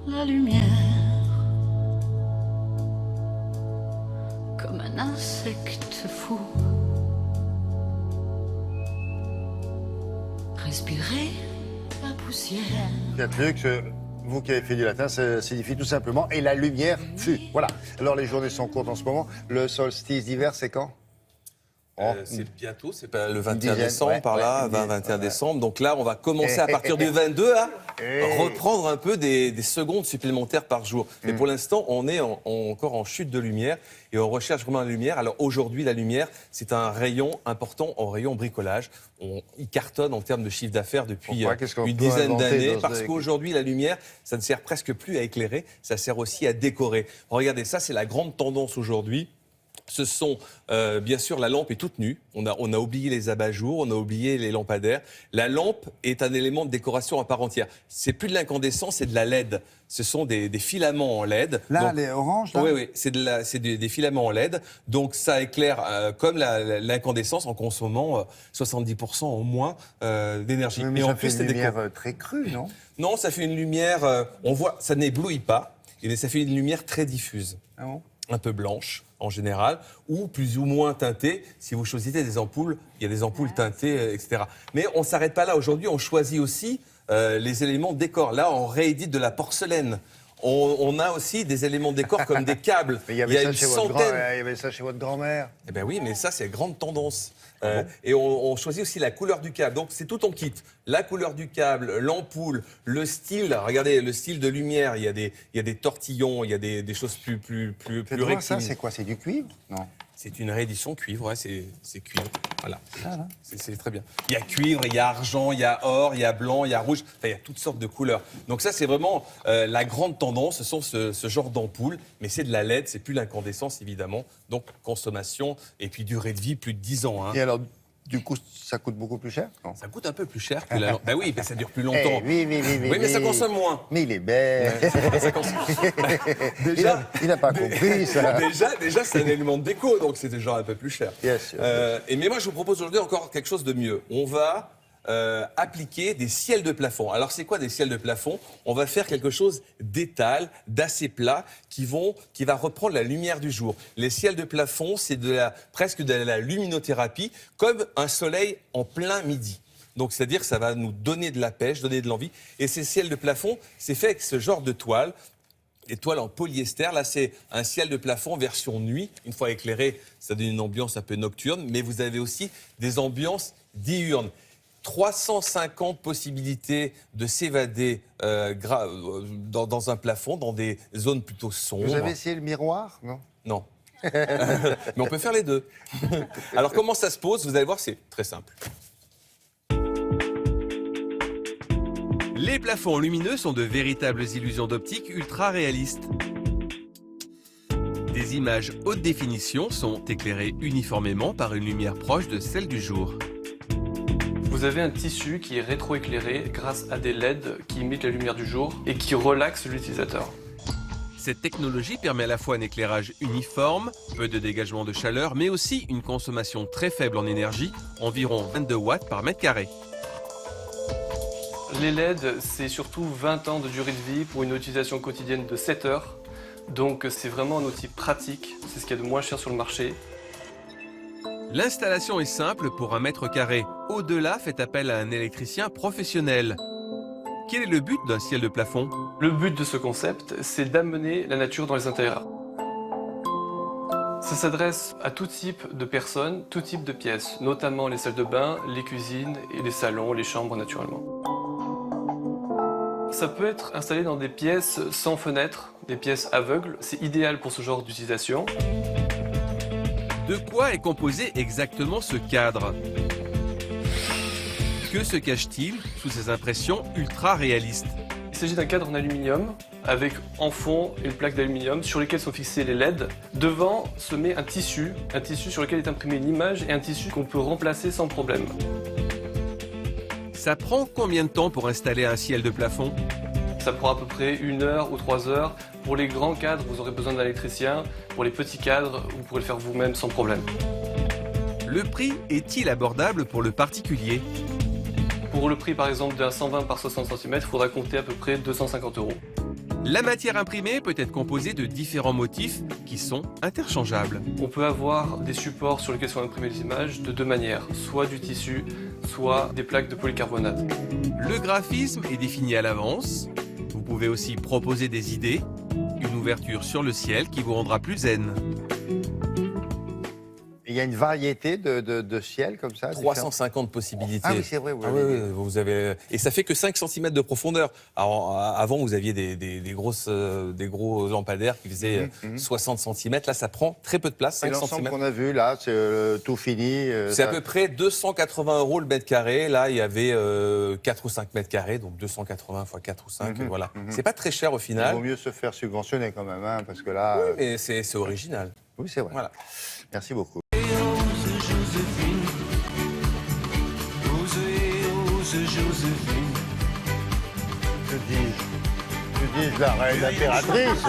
la lumière comme un insecte fou. Respirer la poussière. Bien que vous qui avez fait du latin, ça signifie tout simplement et la lumière fut. Voilà. Alors les journées sont courtes en ce moment. Le solstice d'hiver, c'est quand? C'est bientôt, c'est pas le 21 dizaine, décembre, ouais, par là, ouais, 20-21 décembre. Donc là, on va commencer à partir du 22 à reprendre un peu des secondes supplémentaires par jour. Mais pour l'instant, on est encore en chute de lumière et on recherche vraiment la lumière. Alors aujourd'hui, la lumière, c'est un rayon important, en rayon bricolage. Il cartonne en termes de chiffre d'affaires depuis une dizaine d'années parce qu'aujourd'hui, la lumière, ça ne sert presque plus à éclairer, ça sert aussi à décorer. Regardez, ça, c'est la grande tendance aujourd'hui. Ce sont, bien sûr, la lampe est toute nue. On a oublié les abat-jours, on a oublié les lampadaires. La lampe est un élément de décoration à part entière. C'est plus de l'incandescent, c'est de la LED. Ce sont des filaments en LED. Là, donc, les oranges, là? Oui, c'est des filaments en LED. Donc, ça éclaire comme l'incandescence en consommant 70% en moins d'énergie. Mais en ça plus, fait une lumière très crue, non? Non, ça fait une lumière, on voit, ça n'éblouit pas, mais ça fait une lumière très diffuse. Ah bon? Un peu blanche en général, ou plus ou moins teintée. Si vous choisissez des ampoules, il y a des ampoules teintées, etc. Mais on ne s'arrête pas là. Aujourd'hui, on choisit aussi les éléments de décor. Là, on réédite de la porcelaine. On a aussi des éléments de décor comme des câbles. Mais il y avait ça chez votre grand-mère. Eh bien oui, mais ça, c'est grande tendance. Et on choisit aussi la couleur du câble. Donc, c'est tout en kit. La couleur du câble, l'ampoule, le style. Regardez, le style de lumière. Il y a des tortillons, il y a des choses plus rectilignes. Ça, c'est quoi? C'est du cuivre? Non. C'est une réédition cuivre, ouais, c'est cuivre. Voilà, c'est très bien. Il y a cuivre, il y a argent, il y a or, il y a blanc, il y a rouge. Enfin, il y a toutes sortes de couleurs. Donc ça, c'est vraiment la grande tendance. Ce sont ce genre d'ampoules, mais c'est de la LED, c'est plus l'incandescence, évidemment. Donc, consommation et puis durée de vie, plus de 10 ans. Hein. Et alors, du coup, ça coûte beaucoup plus cher? Non. Ça coûte un peu plus cher que la lampe. Ben oui, mais ça dure plus longtemps. Oui, mais ça consomme moins. Mais il est bête. Ça consomme... déjà, il n'a pas compris ça. Déjà, c'est un élément de déco, donc c'est déjà un peu plus cher. Yes, mais moi, je vous propose aujourd'hui encore quelque chose de mieux. On va appliquer des ciels de plafond. Alors, c'est quoi des ciels de plafond? On va faire quelque chose d'étal, d'assez plat, qui va reprendre la lumière du jour. Les ciels de plafond, c'est presque de la luminothérapie, comme un soleil en plein midi. Donc, c'est-à-dire que ça va nous donner de la pêche, donner de l'envie. Et ces ciels de plafond, c'est fait avec ce genre de toile. Les toiles en polyester, là, c'est un ciel de plafond version nuit. Une fois éclairé, ça donne une ambiance un peu nocturne, mais vous avez aussi des ambiances diurnes. 350 possibilités de s'évader dans un plafond, dans des zones plutôt sombres. Vous avez essayé le miroir? Non. Non. Mais on peut faire les deux. Alors, comment ça se pose? Vous allez voir, c'est très simple. Les plafonds lumineux sont de véritables illusions d'optique ultra réalistes. Des images haute définition sont éclairées uniformément par une lumière proche de celle du jour. Vous avez un tissu qui est rétroéclairé grâce à des LED qui imitent la lumière du jour et qui relaxent l'utilisateur. Cette technologie permet à la fois un éclairage uniforme, peu de dégagement de chaleur, mais aussi une consommation très faible en énergie, environ 22 watts par mètre carré. Les LED, c'est surtout 20 ans de durée de vie pour une utilisation quotidienne de 7 heures. Donc c'est vraiment un outil pratique, c'est ce qu'il y a de moins cher sur le marché. L'installation est simple pour 1 mètre carré. Au-delà, faites appel à un électricien professionnel. Quel est le but d'un ciel de plafond? Le but de ce concept, c'est d'amener la nature dans les intérieurs. Ça s'adresse à tout type de personnes, tout type de pièces, notamment les salles de bain, les cuisines et les salons, les chambres naturellement. Ça peut être installé dans des pièces sans fenêtre, des pièces aveugles. C'est idéal pour ce genre d'utilisation. De quoi est composé exactement ce cadre? Que se cache-t-il sous ces impressions ultra réalistes? Il s'agit d'un cadre en aluminium avec en fond une plaque d'aluminium sur lesquelles sont fixés les LED. Devant se met un tissu sur lequel est imprimée une image et un tissu qu'on peut remplacer sans problème. Ça prend combien de temps pour installer un ciel de plafond? Ça prend à peu près 1 heure ou 3 heures. Pour les grands cadres, vous aurez besoin d'un électricien. Pour les petits cadres, vous pourrez le faire vous-même sans problème. Le prix est-il abordable pour le particulier? Pour le prix par exemple d'un 120 par 60 cm, il faudra compter à peu près 250 €. La matière imprimée peut être composée de différents motifs qui sont interchangeables. On peut avoir des supports sur lesquels sont imprimées les images de deux manières, soit du tissu, soit des plaques de polycarbonate. Le graphisme est défini à l'avance. Vous pouvez aussi proposer des idées, une ouverture sur le ciel qui vous rendra plus zen. Il y a une variété de ciel comme ça. 350 possibilités. Ah oui, c'est vrai. Ah oui, oui, vous avez... Et ça fait que 5 cm de profondeur. Alors, avant, vous aviez des gros lampadaires qui faisaient 60 cm. Là, ça prend très peu de place, Et 5 l'ensemble cm. qu'on a vu là, c'est tout fini. C'est à peu près 280 € le mètre carré. Là, il y avait 4 ou 5 mètres carrés, donc 280 x 4 ou 5. Voilà. C'est pas très cher au Il final. vaut mieux se faire subventionner quand même, hein, parce que là. Oui, mais c'est original. Oui, c'est vrai. Voilà. Merci beaucoup. Joséphine, Joséphine. Que dis-je, la reine, l'impératrice.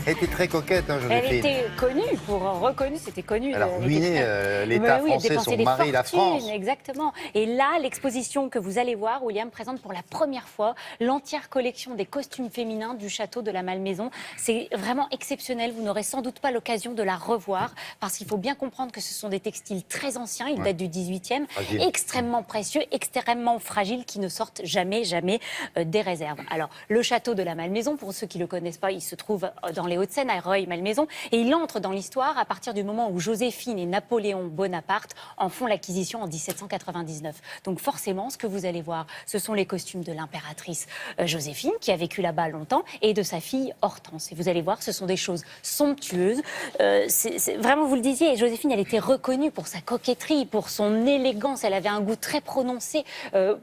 Elle était très coquette, hein, Elle Joséphine. était connue, reconnue, c'était connu. Elle a ruiné l'État Oui, français, dépensé son des mari, la fortunes, France. Exactement. Et là, l'exposition que vous allez voir, William présente pour la première fois l'entière collection des costumes féminins du château de la Malmaison. C'est vraiment exceptionnel. Vous n'aurez sans doute pas l'occasion de la revoir parce qu'il faut bien comprendre que ce sont des textiles très anciens. Ils datent du 18e, Fragile. extrêmement précieux, extrêmement fragiles, qui ne sortent jamais des réserves. Alors, le château de la Malmaison, pour ceux qui ne le connaissent pas, il se trouve dans les Hauts-de-Seine, à Rueil-Malmaison, et il entre dans l'histoire à partir du moment où Joséphine et Napoléon Bonaparte en font l'acquisition en 1799. Donc forcément, ce que vous allez voir, ce sont les costumes de l'impératrice Joséphine, qui a vécu là-bas longtemps, et de sa fille Hortense. Et vous allez voir, ce sont des choses somptueuses. Vraiment, vous le disiez, Joséphine, elle était reconnue pour sa coquetterie, pour son élégance. Elle avait un goût très prononcé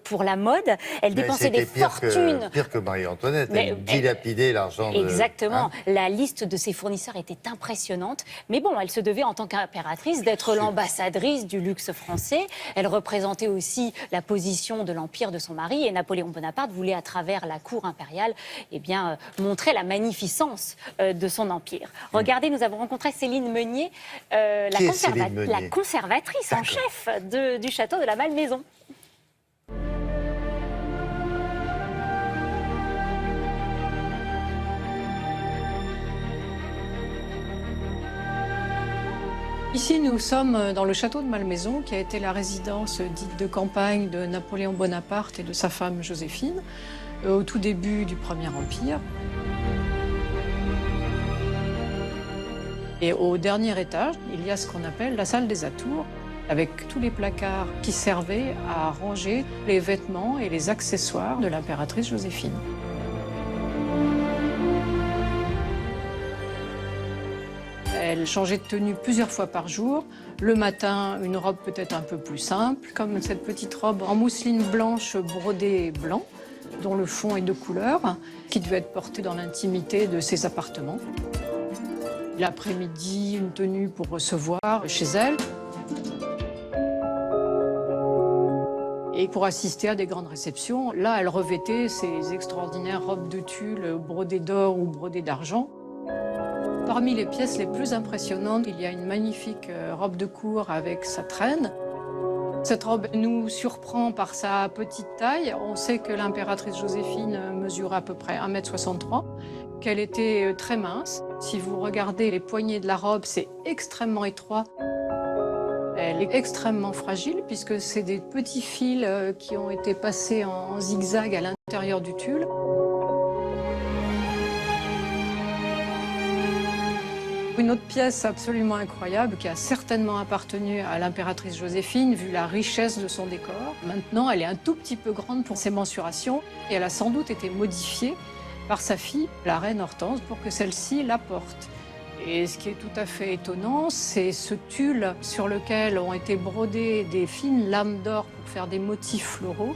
pour la mode. Elle Mais dépensait des c'était fortunes. Pire que Marie-Antoinette. Mais- Elle dilapidait l'argent. Exactement. Hein. La liste de ses fournisseurs était impressionnante. Mais bon, elle se devait, en tant qu'impératrice, d'être l'ambassadrice du luxe français. Elle représentait aussi la position de l'empire de son mari. Et Napoléon Bonaparte voulait, à travers la cour impériale, montrer la magnificence de son empire. Regardez, nous avons rencontré Céline Meunier, Qui est Céline Meunier ? la conservatrice en chef du château de la Malmaison. Ici, nous sommes dans le château de Malmaison, qui a été la résidence dite de campagne de Napoléon Bonaparte et de sa femme Joséphine, au tout début du Premier Empire. Et au dernier étage, il y a ce qu'on appelle la salle des atours, avec tous les placards qui servaient à ranger les vêtements et les accessoires de l'impératrice Joséphine. Elle changeait de tenue plusieurs fois par jour. Le matin, une robe peut-être un peu plus simple, comme cette petite robe en mousseline blanche brodée blanc, dont le fond est de couleur, qui devait être portée dans l'intimité de ses appartements. L'après-midi, une tenue pour recevoir chez elle. Et pour assister à des grandes réceptions, là, elle revêtait ses extraordinaires robes de tulle brodées d'or ou brodées d'argent. Parmi les pièces les plus impressionnantes, il y a une magnifique robe de cour avec sa traîne. Cette robe nous surprend par sa petite taille. On sait que l'impératrice Joséphine mesurait à peu près 1,63 m, qu'elle était très mince. Si vous regardez les poignets de la robe, c'est extrêmement étroit. Elle est extrêmement fragile puisque c'est des petits fils qui ont été passés en zigzag à l'intérieur du tulle. Une autre pièce absolument incroyable qui a certainement appartenu à l'impératrice Joséphine, vu la richesse de son décor. Maintenant, elle est un tout petit peu grande pour ses mensurations et elle a sans doute été modifiée par sa fille, la reine Hortense, pour que celle-ci la porte. Et ce qui est tout à fait étonnant, c'est ce tulle sur lequel ont été brodées des fines lames d'or pour faire des motifs floraux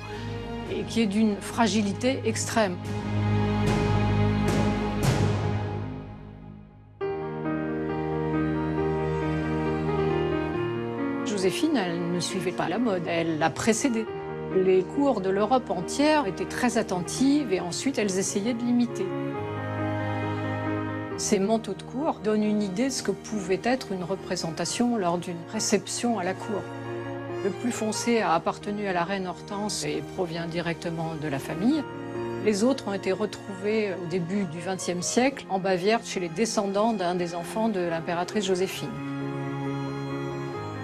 et qui est d'une fragilité extrême. Joséphine, elle ne suivait pas la mode, elle l'a précédée. Les cours de l'Europe entière étaient très attentives et ensuite elles essayaient de l'imiter. Ces manteaux de cour donnent une idée de ce que pouvait être une représentation lors d'une réception à la cour. Le plus foncé a appartenu à la reine Hortense et provient directement de la famille. Les autres ont été retrouvés au début du XXe siècle en Bavière chez les descendants d'un des enfants de l'impératrice Joséphine.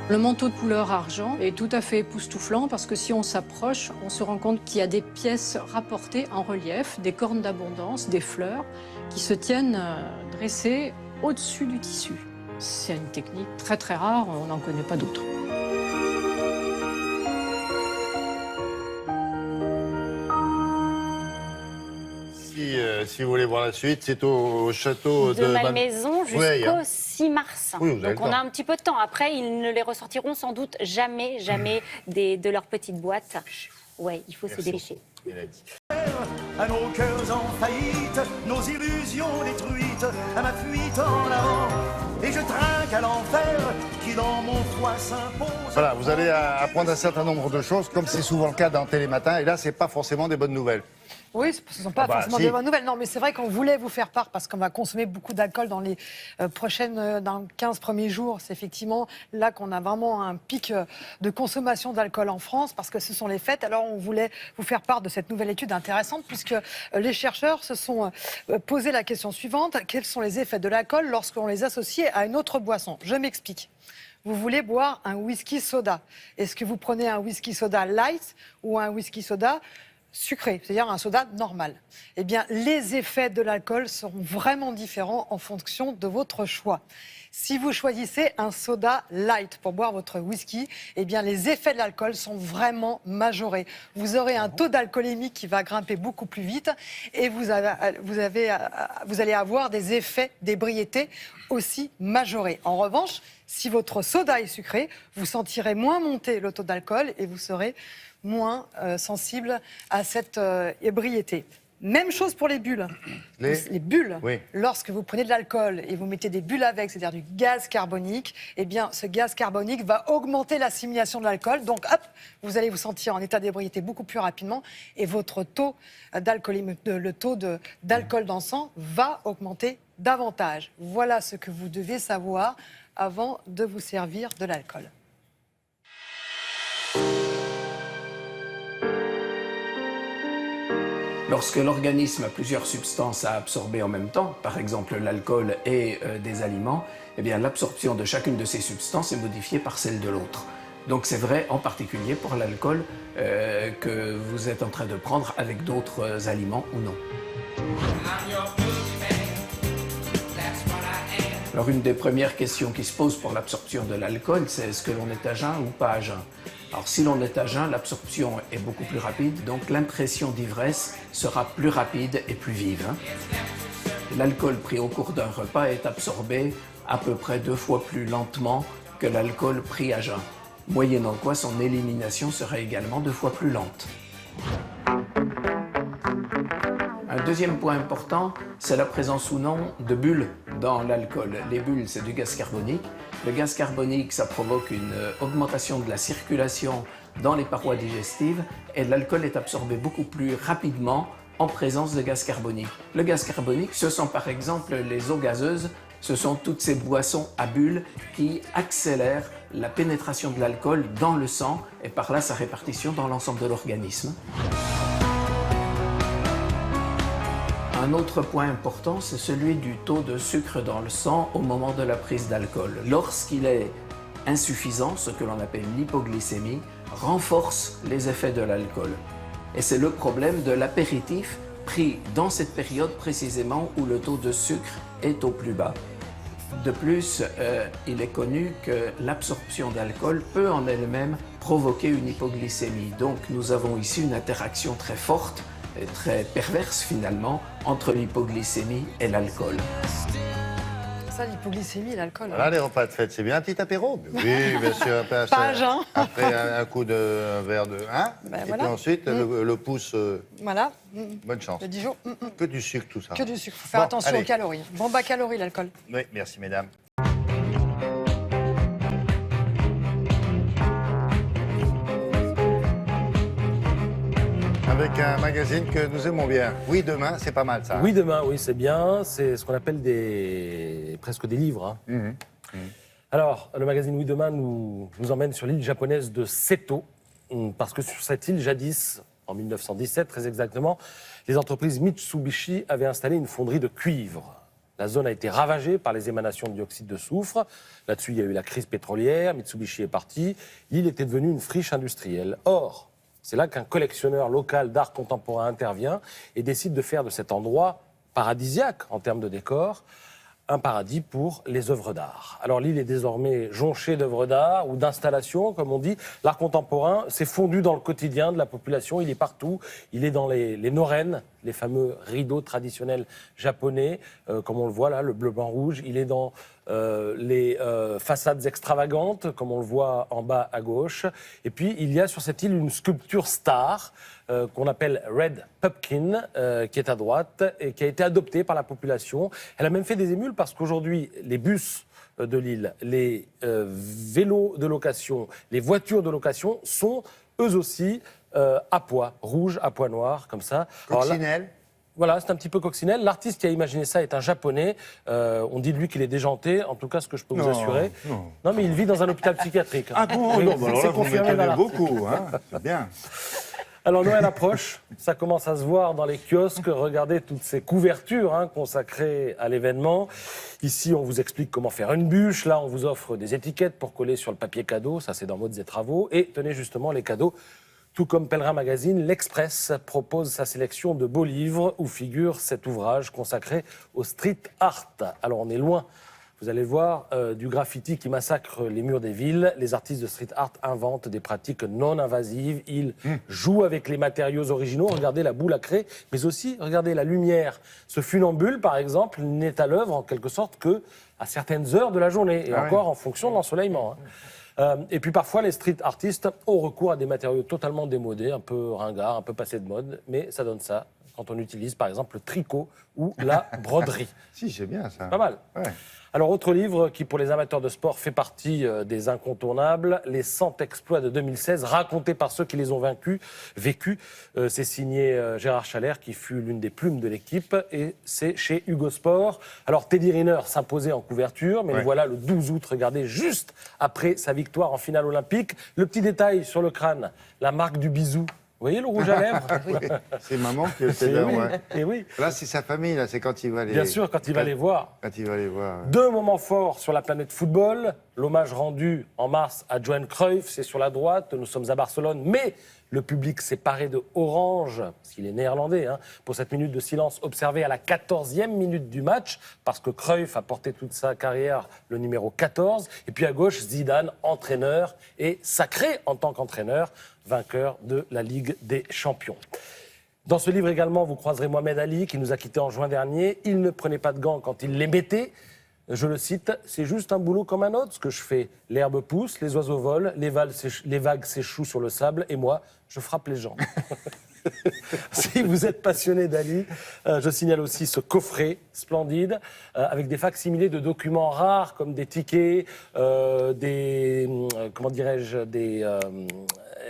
Le manteau de couleur argent est tout à fait époustouflant parce que si on s'approche, on se rend compte qu'il y a des pièces rapportées en relief, des cornes d'abondance, des fleurs qui se tiennent dressées au-dessus du tissu. C'est une technique très très rare, on n'en connaît pas d'autres. Si vous voulez voir la suite, c'est au château de Malmaison jusqu'au Oui, hein. 6 mars. Oui, vous avez Donc le on a temps. un petit peu de temps. Après, ils ne les ressortiront sans doute jamais de leur petite boîte. Ouais, il faut se dépêcher. Il a dit. À nos cœurs en faillite, nos illusions détruites, à ma fuite en avant. Et je trinque à l'enfer qui dans mon foie s'impose. Voilà, vous allez apprendre un certain nombre de choses, comme c'est souvent le cas dans Télématin. Et là, c'est pas forcément des bonnes nouvelles. Oui, ce ne sont pas Ah bah, forcément si. des bonnes nouvelles. Non, mais c'est vrai qu'on voulait vous faire part parce qu'on va consommer beaucoup d'alcool dans les dans les 15 premiers jours. C'est effectivement là qu'on a vraiment un pic de consommation d'alcool en France parce que ce sont les fêtes. Alors, on voulait vous faire part de cette nouvelle étude intéressante puisque les chercheurs se sont posé la question suivante. Quels sont les effets de l'alcool lorsqu'on les associe à une autre boisson? Je m'explique. Vous voulez boire un whisky soda. Est-ce que vous prenez un whisky soda light ou un whisky soda sucré, c'est-à-dire un soda normal? Eh bien, les effets de l'alcool seront vraiment différents en fonction de votre choix. Si vous choisissez un soda light pour boire votre whisky, eh bien, les effets de l'alcool sont vraiment majorés. Vous aurez un taux d'alcoolémie qui va grimper beaucoup plus vite et vous allez avoir des effets d'ébriété aussi majorés. En revanche, si votre soda est sucré, vous sentirez moins monter le taux d'alcool et vous serez moins sensible à cette ébriété. Même chose pour les bulles. Les bulles, Oui. lorsque vous prenez de l'alcool et vous mettez des bulles avec, c'est-à-dire du gaz carbonique, eh bien, ce gaz carbonique va augmenter l'assimilation de l'alcool. Donc, hop, vous allez vous sentir en état d'ébriété beaucoup plus rapidement et votre taux d'alcool dans le sang va augmenter davantage. Voilà ce que vous devez savoir avant de vous servir de l'alcool. Lorsque l'organisme a plusieurs substances à absorber en même temps, par exemple l'alcool et des aliments, eh bien l'absorption de chacune de ces substances est modifiée par celle de l'autre. Donc c'est vrai en particulier pour l'alcool que vous êtes en train de prendre avec d'autres aliments ou non. Alors une des premières questions qui se pose pour l'absorption de l'alcool, c'est est-ce que l'on est à jeun ou pas à jeun? Alors si l'on est à jeun, l'absorption est beaucoup plus rapide, donc l'impression d'ivresse sera plus rapide et plus vive. L'alcool pris au cours d'un repas est absorbé à peu près 2 fois plus lentement que l'alcool pris à jeun, moyennant quoi son élimination sera également 2 fois plus lente. Un deuxième point important, c'est la présence ou non de bulles dans l'alcool. Les bulles, c'est du gaz carbonique. Le gaz carbonique, ça provoque une augmentation de la circulation dans les parois digestives et l'alcool est absorbé beaucoup plus rapidement en présence de gaz carbonique. Le gaz carbonique, ce sont par exemple les eaux gazeuses, ce sont toutes ces boissons à bulles qui accélèrent la pénétration de l'alcool dans le sang et par là sa répartition dans l'ensemble de l'organisme. Un autre point important, c'est celui du taux de sucre dans le sang au moment de la prise d'alcool. Lorsqu'il est insuffisant, ce que l'on appelle l'hypoglycémie, renforce les effets de l'alcool. Et c'est le problème de l'apéritif pris dans cette période précisément où le taux de sucre est au plus bas. De plus, il est connu que l'absorption d'alcool peut en elle-même provoquer une hypoglycémie. Donc nous avons ici une interaction très forte et très perverse finalement entre l'hypoglycémie et l'alcool. Ça, l'hypoglycémie et l'alcool. Voilà, les repas de fête, c'est bien un petit apéro. Oui, bien sûr. Après, Pas à jeun. Après un coup un verre de... Hein Ben et voilà. puis ensuite, le pouce... Voilà. Bonne chance. Le Dijon, Que du sucre, tout ça. que du sucre. Faut faire Bon, attention allez. aux calories. Bon bas calories, l'alcool. Oui, merci, mesdames. Avec un magazine que nous aimons bien. Oui, demain, c'est pas mal, ça. Oui, demain, oui, c'est bien. C'est ce qu'on appelle presque des livres. Hein. Alors, le magazine Oui, demain nous emmène sur l'île japonaise de Seto, parce que sur cette île, jadis, en 1917 très exactement, les entreprises Mitsubishi avaient installé une fonderie de cuivre. La zone a été ravagée par les émanations de dioxyde de soufre. Là-dessus, il y a eu la crise pétrolière, Mitsubishi est parti. L'île était devenue une friche industrielle. Or, c'est là qu'un collectionneur local d'art contemporain intervient et décide de faire de cet endroit paradisiaque en termes de décor, un paradis pour les œuvres d'art. Alors l'île est désormais jonchée d'œuvres d'art ou d'installations, comme on dit. L'art contemporain s'est fondu dans le quotidien de la population, il est partout. Il est dans les noren, les fameux rideaux traditionnels japonais, comme on le voit là, le bleu, blanc, rouge. Il est dans les façades extravagantes, comme on le voit en bas à gauche. Et puis il y a sur cette île une sculpture star, qu'on appelle Red Pupkin, qui est à droite et qui a été adoptée par la population. Elle a même fait des émules parce qu'aujourd'hui, les bus de l'île, les vélos de location, les voitures de location sont eux aussi à pois rouge, à pois noir, comme ça. Coccinelle. Voilà, c'est un petit peu coccinelle. L'artiste qui a imaginé ça est un Japonais. On dit de lui qu'il est déjanté. En tout cas, ce que je peux vous assurer. Non, mais il vit dans un hôpital psychiatrique. Ah bon, oui, non, bah alors là, vous confirmé dans m'étonnez l'article. beaucoup, hein. C'est bien. Alors Noël approche, ça commence à se voir dans les kiosques. Regardez toutes ces couvertures consacrées à l'événement. Ici, on vous explique comment faire une bûche. Là, on vous offre des étiquettes pour coller sur le papier cadeau. Ça, c'est dans Modes et Travaux. Et tenez justement les cadeaux. Tout comme Pèlerin Magazine, l'Express propose sa sélection de beaux livres où figure cet ouvrage consacré au street art. Alors on est loin, vous allez le voir, du graffiti qui massacre les murs des villes. Les artistes de street art inventent des pratiques non invasives. Ils jouent avec les matériaux originaux. Regardez la boule à craie, mais aussi regardez la lumière. Ce funambule, par exemple, n'est à l'œuvre en quelque sorte que à certaines heures de la journée, et encore en fonction de l'ensoleillement. Et puis parfois, les street artistes ont recours à des matériaux totalement démodés, un peu ringards, un peu passés de mode, mais ça donne ça quand on utilise par exemple le tricot ou la broderie. Si, c'est bien ça. Pas mal. Ouais. Alors, autre livre qui, pour les amateurs de sport, fait partie des incontournables, Les 100 exploits de 2016, racontés par ceux qui les ont vécus. C'est signé Gérard Chalère, qui fut l'une des plumes de l'équipe, et c'est chez Hugo Sport. Alors, Teddy Riner s'imposait en couverture, mais le voilà le 12 août, regardez, juste après sa victoire en finale olympique. Le petit détail sur le crâne, la marque du bisou. Vous voyez le rouge à lèvres? C'est maman qui le fait là, ouais. Et oui. Là, c'est sa famille, là, c'est quand il va les... Bien sûr, quand il va les voir. Quand il va les voir. Deux moments forts sur la planète football. L'hommage rendu en mars à Johan Cruyff, c'est sur la droite. Nous sommes à Barcelone, mais le public s'est paré de orange, parce qu'il est néerlandais, pour cette minute de silence observée à la 14e minute du match, parce que Cruyff a porté toute sa carrière le numéro 14. Et puis à gauche, Zidane, entraîneur, et sacré en tant qu'entraîneur, vainqueur de la Ligue des Champions. Dans ce livre également, vous croiserez Mohamed Ali, qui nous a quittés en juin dernier. Il ne prenait pas de gants quand il les mettait. Je le cite, « C'est juste un boulot comme un autre, ce que je fais. L'herbe pousse, les oiseaux volent, les vagues s'échouent sur le sable, et moi, je frappe les gens. » Si vous êtes passionné d'Ali, je signale aussi ce coffret splendide avec des facsimilés de documents rares comme des tickets, des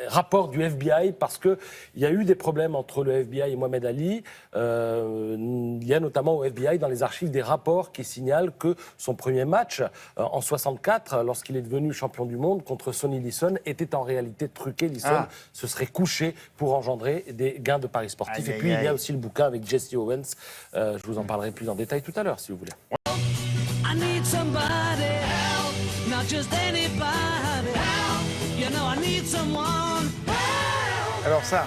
rapports du FBI, parce qu'il y a eu des problèmes entre le FBI et Mohamed Ali. Il y a notamment au FBI dans les archives des rapports qui signalent que son premier match en 64, lorsqu'il est devenu champion du monde contre Sonny Liston, était en réalité truqué. Liston se serait couché pour engendrer des gains de paris sportifs. Et puis il y a aussi le bouquin avec Jesse Owens. Je vous en parlerai plus en détail tout à l'heure si vous voulez. I need somebody help, not just anybody help. You know I need someone help. Alors ça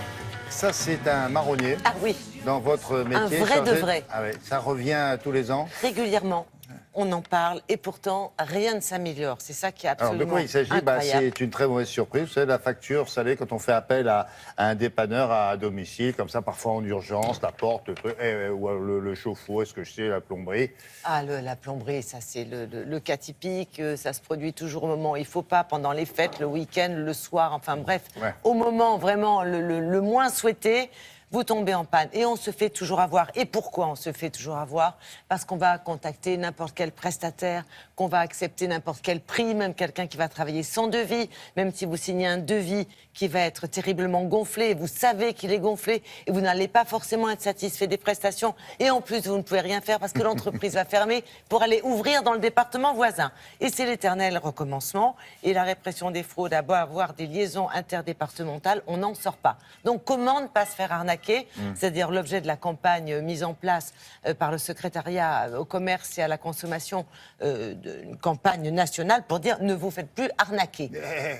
c'est un marronnier. Ah oui. Dans votre métier. Un vrai de vrai. Ah ouais, ça revient tous les ans. Régulièrement. On en parle et pourtant rien ne s'améliore. C'est ça qui est absolument Alors de quoi il s'agit? C'est une très mauvaise surprise. Vous savez, la facture salée, quand on fait appel à un dépanneur à domicile, comme ça, parfois en urgence, la porte, ou le chauffe-eau, est-ce que je sais, la plomberie. Ah, la plomberie, ça c'est le cas typique. Ça se produit toujours au moment où il ne faut pas, pendant les fêtes, le week-end, le soir, enfin bref. Ouais. Au moment vraiment le moins souhaité. vous tombez en panne et on se fait toujours avoir. Et pourquoi on se fait toujours avoir? Parce qu'on va contacter n'importe quel prestataire, qu'on va accepter n'importe quel prix, même quelqu'un qui va travailler sans devis, même si vous signez un devis qui va être terriblement gonflé, vous savez qu'il est gonflé et vous n'allez pas forcément être satisfait des prestations. Et en plus, vous ne pouvez rien faire parce que l'entreprise va fermer pour aller ouvrir dans le département voisin. Et c'est l'éternel recommencement. Et la répression des fraudes, à avoir des liaisons interdépartementales, on n'en sort pas. Donc comment ne pas se faire arnaquer? C'est-à-dire l'objet de la campagne mise en place par le secrétariat au commerce et à la consommation, une campagne nationale pour dire ne vous faites plus arnaquer.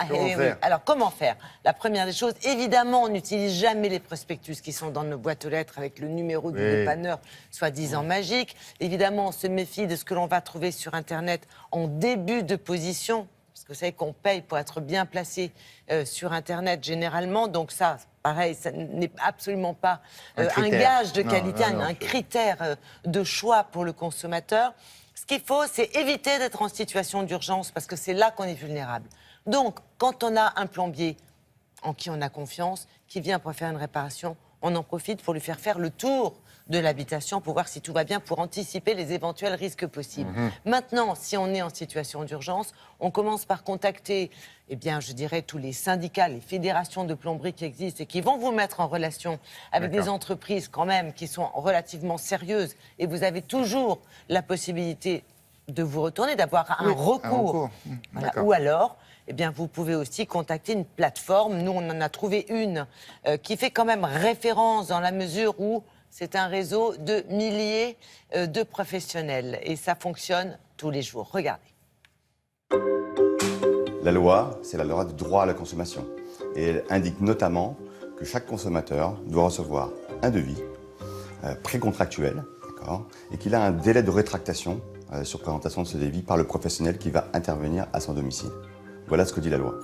Comment oui. faire? Alors comment faire? La première des choses, évidemment, on n'utilise jamais les prospectus qui sont dans nos boîtes aux lettres avec le numéro du dépanneur, soi-disant magique. Évidemment, on se méfie de ce que l'on va trouver sur Internet en début de position. Parce que vous savez qu'on paye pour être bien placé sur Internet généralement. Donc ça, pareil, ça n'est absolument pas un gage de qualité, un critère de choix pour le consommateur. Ce qu'il faut, c'est éviter d'être en situation d'urgence parce que c'est là qu'on est vulnérable. Donc, quand on a un plombier en qui on a confiance, qui vient pour faire une réparation, on en profite pour lui faire le tour de l'habitation pour voir si tout va bien, pour anticiper les éventuels risques possibles. Maintenant, si on est en situation d'urgence, on commence par contacter, eh bien, je dirais, tous les syndicats, les fédérations de plomberie qui existent et qui vont vous mettre en relation avec des entreprises quand même qui sont relativement sérieuses. Et vous avez toujours la possibilité de vous retourner, d'avoir un recours. Voilà. Ou alors, eh bien, vous pouvez aussi contacter une plateforme. Nous, on en a trouvé une qui fait quand même référence dans la mesure où c'est un réseau de milliers de professionnels. Et ça fonctionne tous les jours. Regardez. La loi, c'est la loi du droit à la consommation. Et elle indique notamment que chaque consommateur doit recevoir un devis précontractuel, d'accord, et qu'il a un délai de rétractation sur présentation de ce devis par le professionnel qui va intervenir à son domicile. Voilà ce que dit la loi,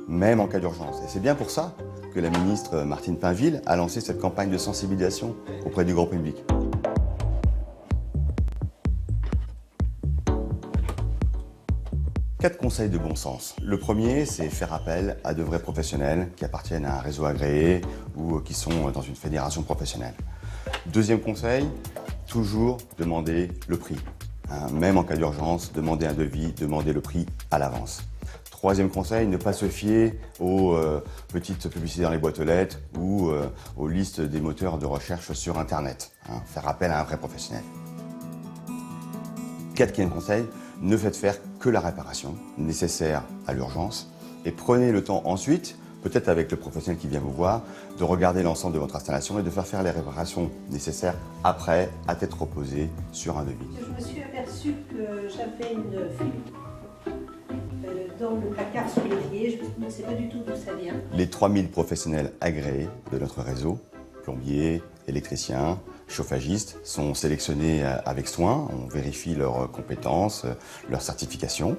même en cas d'urgence. Et c'est bien pour ça que la ministre Martine Pinville a lancé cette campagne de sensibilisation auprès du grand public. Quatre conseils de bon sens. Le premier, c'est faire appel à de vrais professionnels qui appartiennent à un réseau agréé ou qui sont dans une fédération professionnelle. Deuxième conseil, toujours demander le prix. Même en cas d'urgence, demander un devis, demander le prix à l'avance. Troisième conseil, ne pas se fier aux petites publicités dans les boîtes aux lettres ou aux listes des moteurs de recherche sur Internet. Faire appel à un vrai professionnel. Quatrième conseil, ne faites faire que la réparation nécessaire à l'urgence et prenez le temps ensuite, peut-être avec le professionnel qui vient vous voir, de regarder l'ensemble de votre installation et de faire les réparations nécessaires après, à tête reposée, sur un devis. Je me suis aperçue que j'avais une fuite dans le placard sous l'évier. Je ne sais pas du tout d'où ça vient. Les 3000 professionnels agréés de notre réseau, plombiers, électriciens, chauffagistes, sont sélectionnés avec soin. On vérifie leurs compétences, leurs certifications.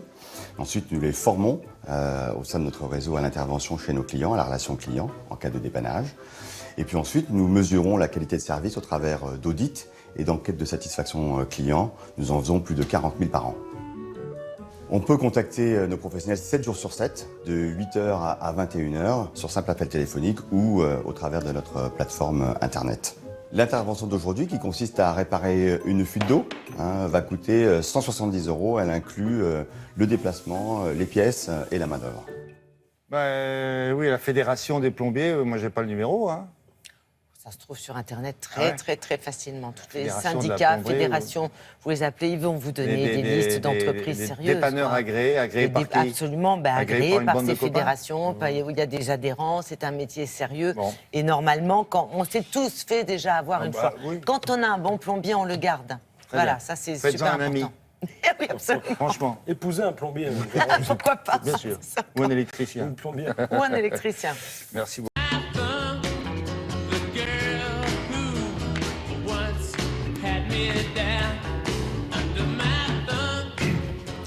Ensuite, nous les formons au sein de notre réseau à l'intervention chez nos clients, à la relation client, en cas de dépannage. Et puis ensuite, nous mesurons la qualité de service au travers d'audits et d'enquêtes de satisfaction client. Nous en faisons plus de 40 000 par an. On peut contacter nos professionnels 7 jours sur 7, de 8h à 21h, sur simple appel téléphonique ou au travers de notre plateforme Internet. L'intervention d'aujourd'hui, qui consiste à réparer une fuite d'eau, va coûter 170 €. Elle inclut le déplacement, les pièces et la main-d'œuvre. Oui, la fédération des plombiers, moi j'ai pas le numéro. Ça se trouve sur Internet Ah très facilement. Tous les Fédération de la syndicats, plomberie, fédérations, vous les appelez, ils vont vous donner des listes d'entreprises sérieuses. Des dépanneurs agréés par qui? Absolument, agréés par ces fédérations, où il y a des adhérents, c'est un métier sérieux. Bon. Et normalement, on s'est tous fait déjà avoir une fois. Oui. Quand on a un bon plombier, on le garde. Bien. Ça c'est Faites-en super un ami. important. Oui, absolument. Franchement. Épouser un plombier. Pourquoi pas? Bien sûr. Ou un électricien. Un plombier. Ou un électricien. Merci beaucoup.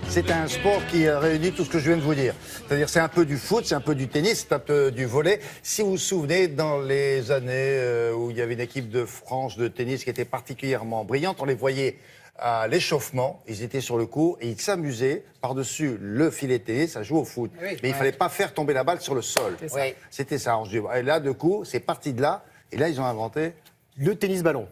C'est un sport qui réunit tout ce que je viens de vous dire. C'est-à-dire c'est un peu du foot, c'est un peu du tennis, c'est un peu du volley. Si vous vous souvenez, dans les années où il y avait une équipe de France de tennis qui était particulièrement brillante, on les voyait à l'échauffement, ils étaient sur le court et ils s'amusaient par-dessus le filet de tennis à jouer au foot. Oui, mais il ne fallait pas faire tomber la balle sur le sol. Oui. C'était ça. Et là, de coup, c'est parti de là. Et là, ils ont inventé... Le tennis ballon.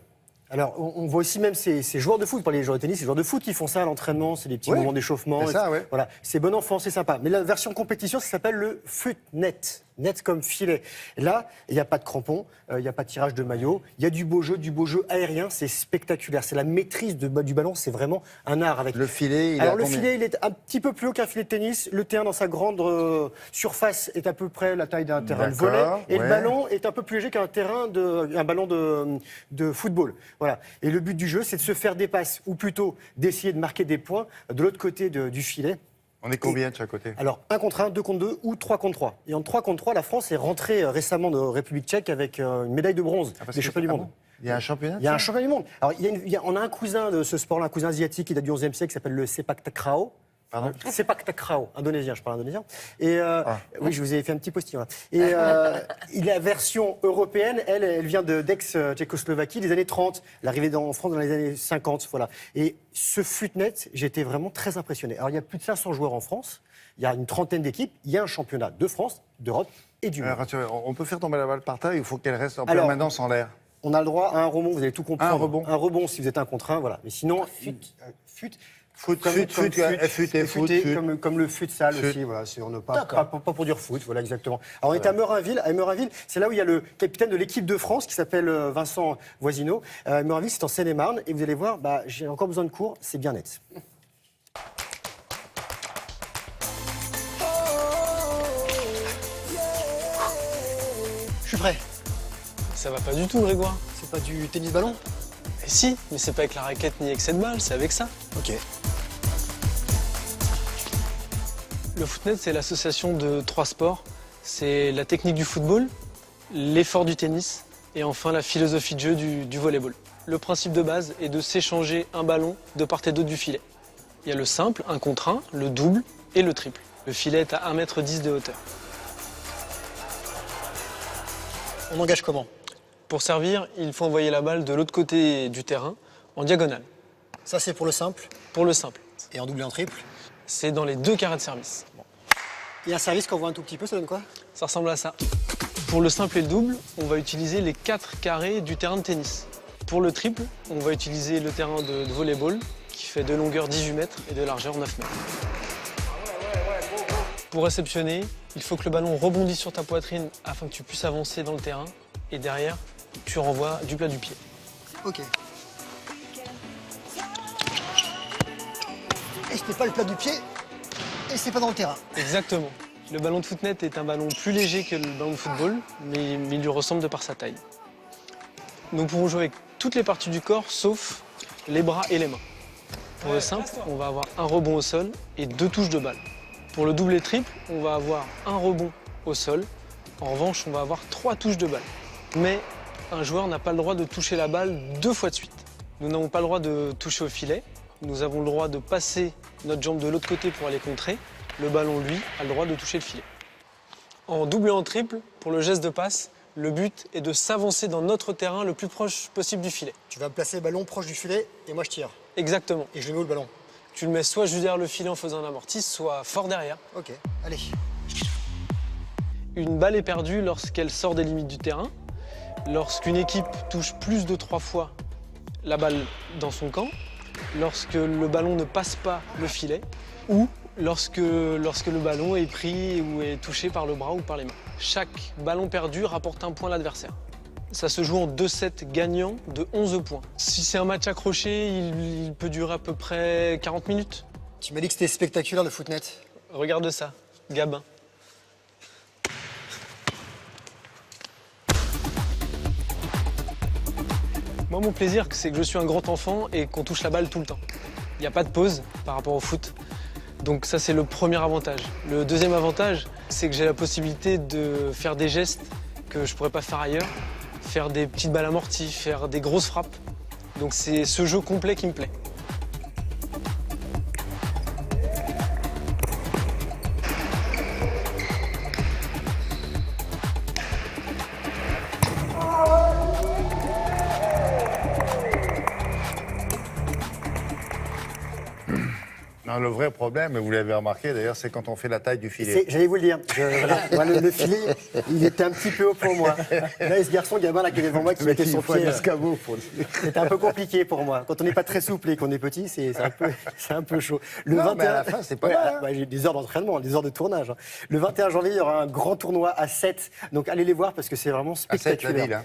Alors, on voit aussi même ces joueurs de foot, vous parlez des joueurs de tennis, ces joueurs de foot qui font ça à l'entraînement, c'est des petits moments d'échauffement. C'est ça, ouais. Voilà, c'est bon enfant, c'est sympa. Mais la version compétition, ça s'appelle le footnet. Net comme filet. Là, il n'y a pas de crampons, il n'y a pas de tirage de maillot, il y a du beau jeu aérien, c'est spectaculaire. C'est la maîtrise du ballon, c'est vraiment un art. Avec... Le filet, le filet, il est un petit peu plus haut qu'un filet de tennis. Le terrain, dans sa grande surface, est à peu près la taille d'un terrain de volley. Et le ballon est un peu plus léger qu'un ballon de football. Voilà. Et le but du jeu, c'est de se faire des passes, ou plutôt d'essayer de marquer des points de l'autre côté du filet. On est combien de chaque côté? Alors, 1 contre 1, 2 contre 2 ou 3 contre 3. Et en 3 contre 3, la France est rentrée récemment de République tchèque avec une médaille de bronze des championnats du monde. Il y a un championnat? Il y a un championnat du monde. Alors, on a un cousin de ce sport-là, un cousin asiatique qui date du XIe siècle, qui s'appelle le sepak takraw. Pardon? Sepak takraw, indonésien, je parle indonésien. Et oui, je vous ai fait un petit postillon. Et la version européenne, elle vient d'ex-Tchécoslovaquie des années 30. Elle est arrivée en France dans les années 50. Voilà. Et ce footnet, j'ai été vraiment très impressionné. Alors, il y a plus de 500 joueurs en France. Il y a une trentaine d'équipes. Il y a un championnat de France, d'Europe et du monde. On peut faire tomber la balle par terre, il faut qu'elle reste en permanence en l'air. On a le droit à un rebond, vous avez tout compris. Un rebond. Un rebond si vous êtes 1 contre 1, voilà. Mais sinon, comme le futsal aussi, voilà, on ne pas pour dire foot, voilà exactement. Alors on est à Meurinville, c'est là où il y a le capitaine de l'équipe de France qui s'appelle Vincent Voisineau. Meurinville, c'est en Seine-et-Marne, et vous allez voir, j'ai encore besoin de cours, c'est bien net. Je suis prêt. Ça va pas du tout, Grégoire. C'est pas du tennis-ballon? Eh si, mais c'est pas avec la raquette ni avec cette balle, c'est avec ça. Ok. Le footnet, c'est l'association de 3 sports. C'est la technique du football, l'effort du tennis et enfin la philosophie de jeu du volleyball. Le principe de base est de s'échanger un ballon de part et d'autre du filet. Il y a le simple, 1 contre 1, le double et le triple. Le filet est à 1,10 m de hauteur. On engage comment? Pour servir, il faut envoyer la balle de l'autre côté du terrain, en diagonale. Ça, c'est pour le simple? Pour le simple. Et en double et en triple? C'est dans les 2 carrés de service. Et un service qu'on voit un tout petit peu, ça donne quoi? Ça ressemble à ça. Pour le simple et le double, on va utiliser les 4 carrés du terrain de tennis. Pour le triple, on va utiliser le terrain de volleyball, qui fait de longueur 18 mètres et de largeur 9 mètres. Pour réceptionner, il faut que le ballon rebondisse sur ta poitrine afin que tu puisses avancer dans le terrain. Et derrière, tu renvoies du plat du pied. Ok. Et ce n'est pas le plat du pied, et c'est pas dans le terrain. Exactement. Le ballon de footnet est un ballon plus léger que le ballon de football, mais il lui ressemble de par sa taille. Nous pourrons jouer avec toutes les parties du corps, sauf les bras et les mains. Pour le simple, on va avoir un rebond au sol et 2 touches de balle. Pour le double et triple, on va avoir un rebond au sol. En revanche, on va avoir 3 touches de balle. Mais un joueur n'a pas le droit de toucher la balle 2 fois de suite. Nous n'avons pas le droit de toucher au filet. Nous avons le droit de passer notre jambe de l'autre côté pour aller contrer. Le ballon, lui, a le droit de toucher le filet. En double et en triple, pour le geste de passe, le but est de s'avancer dans notre terrain le plus proche possible du filet. Tu vas placer le ballon proche du filet et moi je tire. Exactement. Et je le mets où le ballon? Tu le mets soit juste derrière le filet en faisant un amorti, soit fort derrière. Ok, allez. Une balle est perdue lorsqu'elle sort des limites du terrain, lorsqu'une équipe touche plus de 3 fois la balle dans son camp, lorsque le ballon ne passe pas le filet, ou lorsque le ballon est pris ou est touché par le bras ou par les mains. Chaque ballon perdu rapporte un point à l'adversaire. Ça se joue en 2 sets gagnants de 11 points. Si c'est un match accroché, il peut durer à peu près 40 minutes. Tu m'as dit que c'était spectaculaire le footnet. Regarde ça, Gabin. Moi, mon plaisir, c'est que je suis un grand enfant et qu'on touche la balle tout le temps. Il n'y a pas de pause par rapport au foot. Donc ça, c'est le premier avantage. Le deuxième avantage, c'est que j'ai la possibilité de faire des gestes que je ne pourrais pas faire ailleurs, faire des petites balles amorties, faire des grosses frappes. Donc c'est ce jeu complet qui me plaît. Non, le vrai problème, et vous l'avez remarqué d'ailleurs, c'est quand on fait la taille du filet. J'allais vous le dire. Moi, le filet, il était un petit peu haut pour moi. Là, ce garçon gamin là qui est devant moi, qui mettait son pied. C'était un peu compliqué pour moi. Quand on n'est pas très souple et qu'on est petit, c'est un peu chaud. Le Non, 21... mais à la fin, c'est pas mal, hein. J'ai des heures d'entraînement, des heures de tournage. Le 21 janvier, il y aura un grand tournoi à 7. Donc allez les voir parce que c'est vraiment spectaculaire. la ville, hein.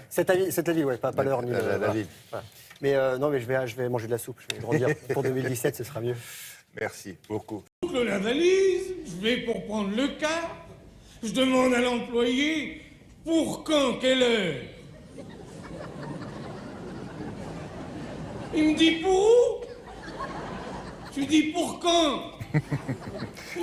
7 la ville, ouais, pas l'heure ni la ville. Voilà. Mais non, mais je vais manger de la soupe. Je vais grandir. Pour 2017, ce sera mieux. Merci beaucoup. Je boucle la valise, je vais pour prendre le car, je demande à l'employé pour quand, quelle heure. Il me dit pour où? Je lui dis pour quand?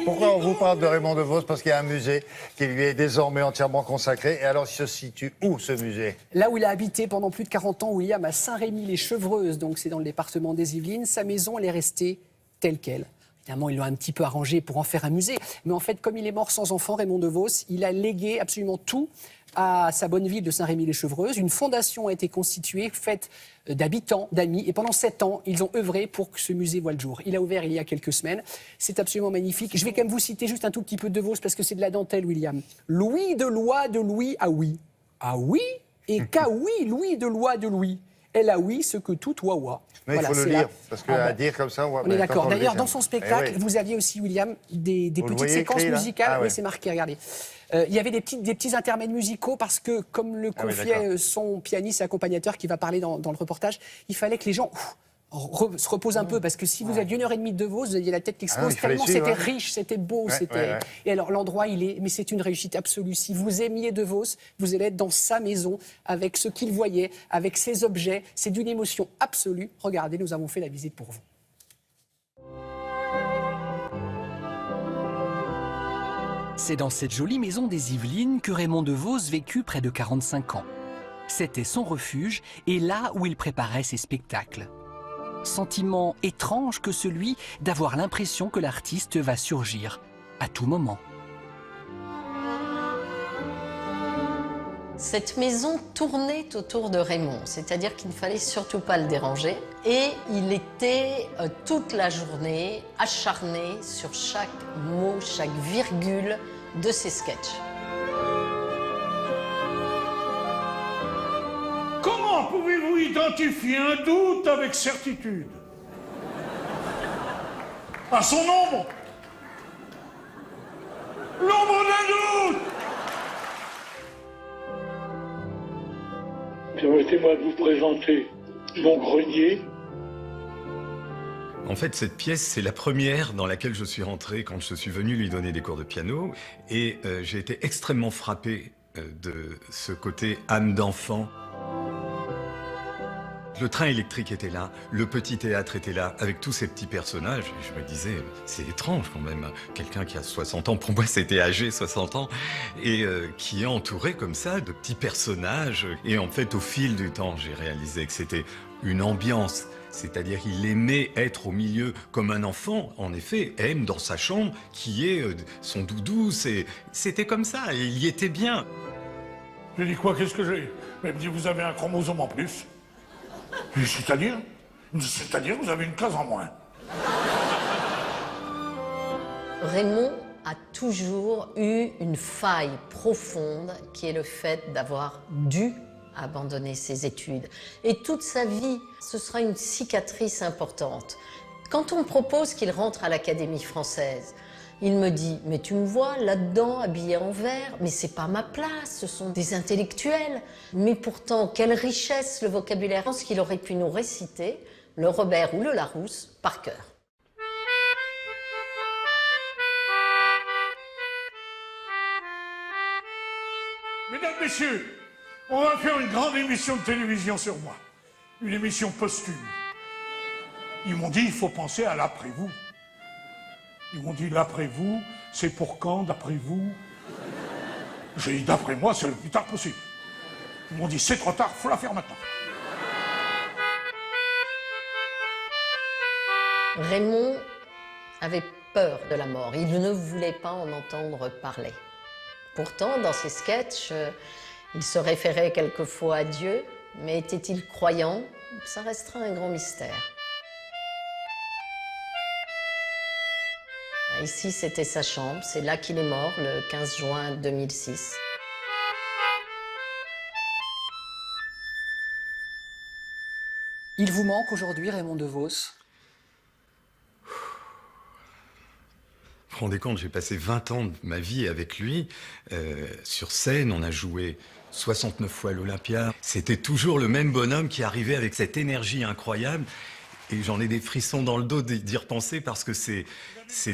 Pourquoi on vous parle de Raymond DeVos? Parce qu'il y a un musée qui lui est désormais entièrement consacré. Et alors, il se situe où, ce musée? Là où il a habité pendant plus de 40 ans, William, à Saint-Rémy-les-Chevreuses, donc c'est dans le département des Yvelines. Sa maison, elle est restée telle quelle. Évidemment, ils l'ont un petit peu arrangé pour en faire un musée. Mais en fait, comme il est mort sans enfant, Raymond DeVos, il a légué absolument tout à sa bonne ville de Saint-Rémy-les-Chevreuses. Une fondation a été constituée, faite d'habitants, d'amis. Et pendant 7 ans, ils ont œuvré pour que ce musée voie le jour. Il a ouvert il y a quelques semaines. C'est absolument magnifique. Je vais quand même vous citer juste un tout petit peu de DeVos parce que c'est de la dentelle, William. Louis de Lois de Louis à oui. Ah oui? Et qu'à oui, Louis de Lois de Louis. Elle a oui ce que tout wawa. Mais voilà, il faut le lire, parce qu'à dire comme ça, on est d'accord. D'ailleurs, dans son spectacle, vous aviez aussi, William, des petites séquences musicales. Oui, c'est marqué, regardez. Il y avait des petits intermèdes musicaux parce que, comme le confiait son pianiste et accompagnateur qui va parler dans le reportage, il fallait que les gens se reposent un peu parce que si vous aviez 1h30 de DeVos, vous aviez la tête qui explose tellement c'était riche, c'était beau, Et alors l'endroit, mais c'est une réussite absolue. Si vous aimiez DeVos, vous allez être dans sa maison avec ce qu'il voyait, avec ses objets. C'est d'une émotion absolue. Regardez, nous avons fait la visite pour vous. C'est dans cette jolie maison des Yvelines que Raymond DeVos vécut près de 45 ans. C'était son refuge et là où il préparait ses spectacles. Sentiment étrange que celui d'avoir l'impression que l'artiste va surgir à tout moment. Cette maison tournait autour de Raymond, c'est-à-dire qu'il ne fallait surtout pas le déranger. Et il était toute la journée acharné sur chaque mot, chaque virgule de ses sketchs. Comment pouvez-vous identifier un doute avec certitude? À son ombre. L'ombre d'un doute. Permettez-moi de vous présenter mon grenier. En fait, cette pièce, c'est la première dans laquelle je suis rentré quand je suis venu lui donner des cours de piano. Et j'ai été extrêmement frappé de ce côté âme d'enfant. Le train électrique était là, le petit théâtre était là, avec tous ces petits personnages. Et je me disais, c'est étrange quand même, quelqu'un qui a 60 ans, pour moi c'était âgé, 60 ans, et qui est entouré comme ça de petits personnages. Et en fait, au fil du temps, j'ai réalisé que c'était une ambiance. C'est-à-dire qu'il aimait être au milieu comme un enfant, en effet, aime dans sa chambre, qui est son doudou. C'était comme ça, et il y était bien. J'ai dit quoi? Qu'est-ce que j'ai? Elle me dit, vous avez un chromosome en plus. C'est-à-dire que vous avez une case en moins. Raymond a toujours eu une faille profonde qui est le fait d'avoir dû abandonner ses études. Et toute sa vie, ce sera une cicatrice importante. Quand on me propose qu'il rentre à l'Académie française, il me dit « Mais tu me vois là-dedans, habillé en vert, mais c'est pas ma place, ce sont des intellectuels. » Mais pourtant, quelle richesse le vocabulaire. Je pense qu'il aurait pu nous réciter le Robert ou le Larousse par cœur. Mesdames, Messieurs, on va faire une grande émission de télévision sur moi. Une émission posthume. Ils m'ont dit « Il faut penser à l'après-vous ». Ils m'ont dit, l'après-vous, c'est pour quand, d'après vous? J'ai dit, d'après moi, c'est le plus tard possible. Ils m'ont dit, c'est trop tard, il faut la faire maintenant. Raymond avait peur de la mort. Il ne voulait pas en entendre parler. Pourtant, dans ses sketchs, il se référait quelquefois à Dieu, mais était-il croyant? Ça restera un grand mystère. Ici, c'était sa chambre. C'est là qu'il est mort, le 15 juin 2006. Il vous manque aujourd'hui, Raymond DeVos? Vous vous rendez compte, j'ai passé 20 ans de ma vie avec lui. Sur scène, on a joué 69 fois à l'Olympia. C'était toujours le même bonhomme qui arrivait avec cette énergie incroyable. Et j'en ai des frissons dans le dos d'y repenser parce que c'est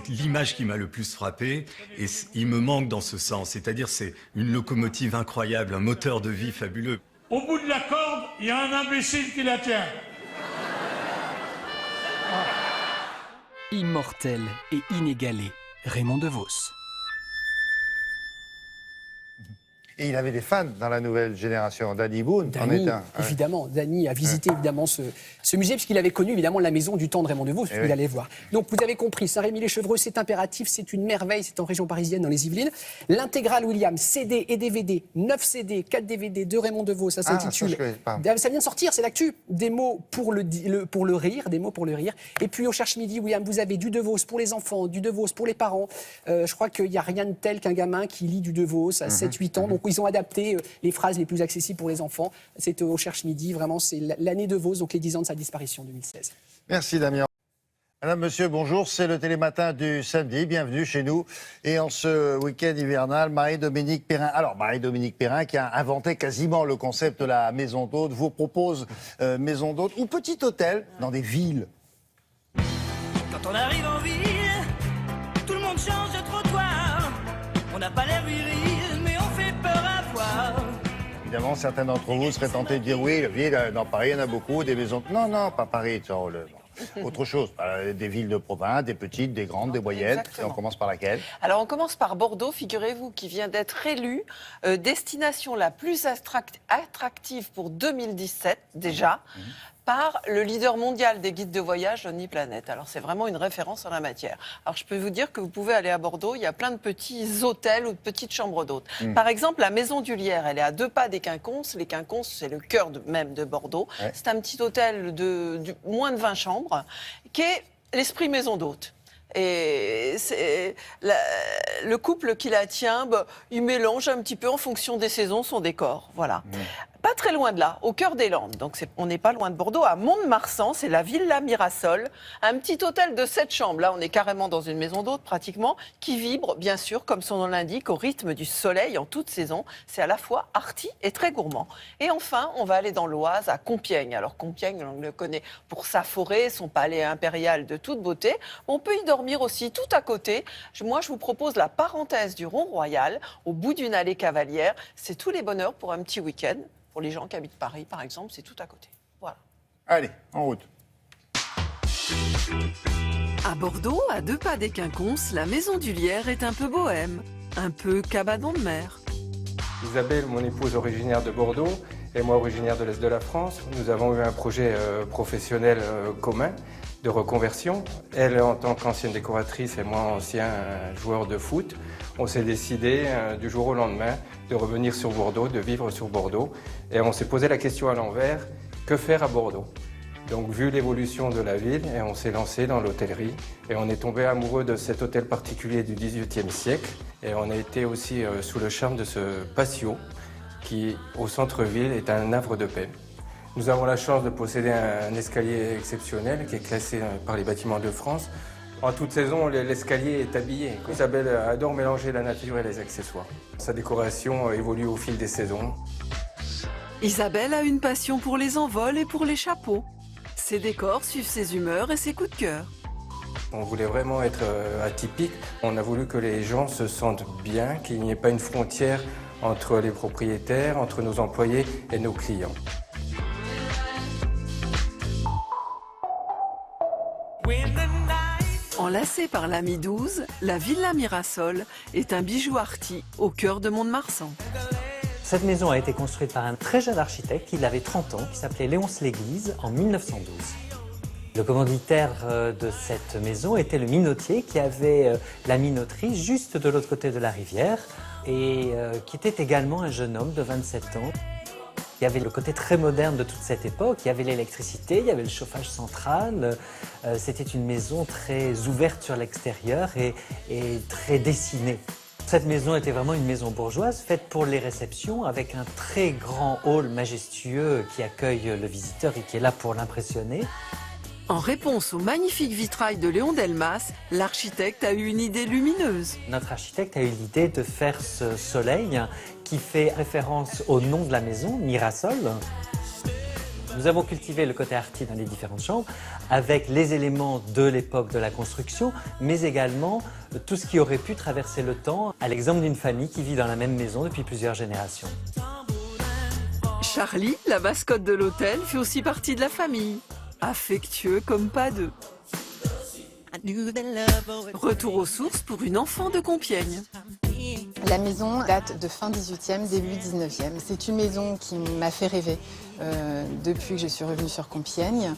l'image qui m'a le plus frappé. Et il me manque dans ce sens. C'est-à-dire, c'est une locomotive incroyable, un moteur de vie fabuleux. Au bout de la corde, il y a un imbécile qui la tient. Immortel et inégalé, Raymond DeVos. Et il avait des fans dans la nouvelle génération. Danny Boone en est un. Évidemment, Danny a visité évidemment ce musée puisqu'il avait connu évidemment la maison du temps de Raymond DeVos, il allait voir. Donc vous avez compris, Saint-Rémy-les-Chevreux, c'est impératif, c'est une merveille, c'est en région parisienne dans les Yvelines. L'intégrale William, CD et DVD, 9 CD, 4 DVD de Raymond DeVos, ça s'intitule. Ça vient de sortir, c'est l'actu. Des mots pour le rire, des mots pour le rire. Et puis au Cherche Midi, William, vous avez du DeVos pour les enfants, du DeVos pour les parents. Je crois qu'il n'y a rien de tel qu'un gamin qui lit du DeVos à 7-8 ans. Donc ils ont adapté les phrases les plus accessibles pour les enfants. C'était au Cherche Midi, vraiment, c'est l'année DeVos, donc les 10 ans de sa disparition, 2016. Merci Damien. Madame, monsieur, bonjour, c'est le Télématin du samedi, bienvenue chez nous. Et en ce week-end hivernal, Marie-Dominique Perrin. Alors, Marie-Dominique Perrin, qui a inventé quasiment le concept de la maison d'hôte, vous propose maison d'hôte ou petit hôtel dans des villes. Quand on arrive en ville, tout le monde change de trottoir. On n'a pas l'air viril, mais on fait peur à voir. Évidemment, certains d'entre vous seraient tentés de dire oui, la ville, dans Paris, il y en a beaucoup, des maisons. Non, non, pas Paris, autre chose. Des villes de province, des petites, des grandes, des moyennes. Exactement. Et on commence par laquelle? Alors on commence par Bordeaux, figurez-vous, qui vient d'être élue destination la plus attractive pour 2017 déjà. Par le leader mondial des guides de voyage, Lonely Planet. Alors c'est vraiment une référence en la matière. Alors je peux vous dire que vous pouvez aller à Bordeaux, il y a plein de petits hôtels ou de petites chambres d'hôtes. Par exemple, la Maison du Lierre, elle est à 2 pas des Quinconces. Les Quinconces, c'est le cœur même de Bordeaux. Ouais. C'est un petit hôtel de moins de 20 chambres qui est l'esprit maison d'hôte. Et le couple qui la tient, il mélange un petit peu en fonction des saisons son décor. Voilà. Pas très loin de là, au cœur des Landes. Donc on n'est pas loin de Bordeaux, à Mont-de-Marsan, c'est la Villa Mirasol, un petit hôtel de 7 chambres. Là, on est carrément dans une maison d'hôte pratiquement, qui vibre, bien sûr, comme son nom l'indique, au rythme du soleil en toute saison. C'est à la fois arty et très gourmand. Et enfin, on va aller dans l'Oise, à Compiègne. Alors Compiègne, on le connaît pour sa forêt, son palais impérial de toute beauté. On peut y dormir aussi tout à côté. Moi, je vous propose la parenthèse du Rond Royal, au bout d'une allée cavalière. C'est tous les bonheurs pour un petit week-end. Pour les gens qui habitent Paris, par exemple, c'est tout à côté. Voilà. Allez, en route. À Bordeaux, à 2 pas des Quinconces, la Maison du Lierre est un peu bohème, un peu cabanon de mer. Isabelle, mon épouse originaire de Bordeaux, et moi originaire de l'Est de la France, nous avons eu un projet professionnel commun de reconversion. Elle en tant qu'ancienne décoratrice et moi ancien joueur de foot. On s'est décidé du jour au lendemain de revenir sur Bordeaux, de vivre sur Bordeaux. Et on s'est posé la question à l'envers, que faire à Bordeaux? Donc vu l'évolution de la ville, et on s'est lancé dans l'hôtellerie. Et on est tombé amoureux de cet hôtel particulier du XVIIIe siècle. Et on a été aussi sous le charme de ce patio qui, au centre-ville, est un havre de paix. Nous avons la chance de posséder un escalier exceptionnel qui est classé par les Bâtiments de France. En toute saison, l'escalier est habillé. Isabelle adore mélanger la nature et les accessoires. Sa décoration évolue au fil des saisons. Isabelle a une passion pour les envols et pour les chapeaux. Ses décors suivent ses humeurs et ses coups de cœur. On voulait vraiment être atypique. On a voulu que les gens se sentent bien, qu'il n'y ait pas une frontière entre les propriétaires, entre nos employés et nos clients. Enlacée par la Mi-12, la Villa Mirasol est un bijou arty au cœur de Mont-de-Marsan. Cette maison a été construite par un très jeune architecte, il avait 30 ans, qui s'appelait Léonce Léglise, en 1912. Le commanditaire de cette maison était le minotier qui avait la minoterie juste de l'autre côté de la rivière et qui était également un jeune homme de 27 ans. Il y avait le côté très moderne de toute cette époque. Il y avait l'électricité, il y avait le chauffage central. C'était une maison très ouverte sur l'extérieur et très dessinée. Cette maison était vraiment une maison bourgeoise faite pour les réceptions avec un très grand hall majestueux qui accueille le visiteur et qui est là pour l'impressionner. En réponse au magnifique vitrail de Léon Delmas, l'architecte a eu une idée lumineuse. Notre architecte a eu l'idée de faire ce soleil qui fait référence au nom de la maison, Mirasol. Nous avons cultivé le côté arty dans les différentes chambres avec les éléments de l'époque de la construction, mais également tout ce qui aurait pu traverser le temps, à l'exemple d'une famille qui vit dans la même maison depuis plusieurs générations. Charlie, la mascotte de l'hôtel, fait aussi partie de la famille. Affectueux comme pas deux. Retour aux sources pour une enfant de Compiègne. La maison date de fin 18e, début 19e. C'est une maison qui m'a fait rêver depuis que je suis revenue sur Compiègne,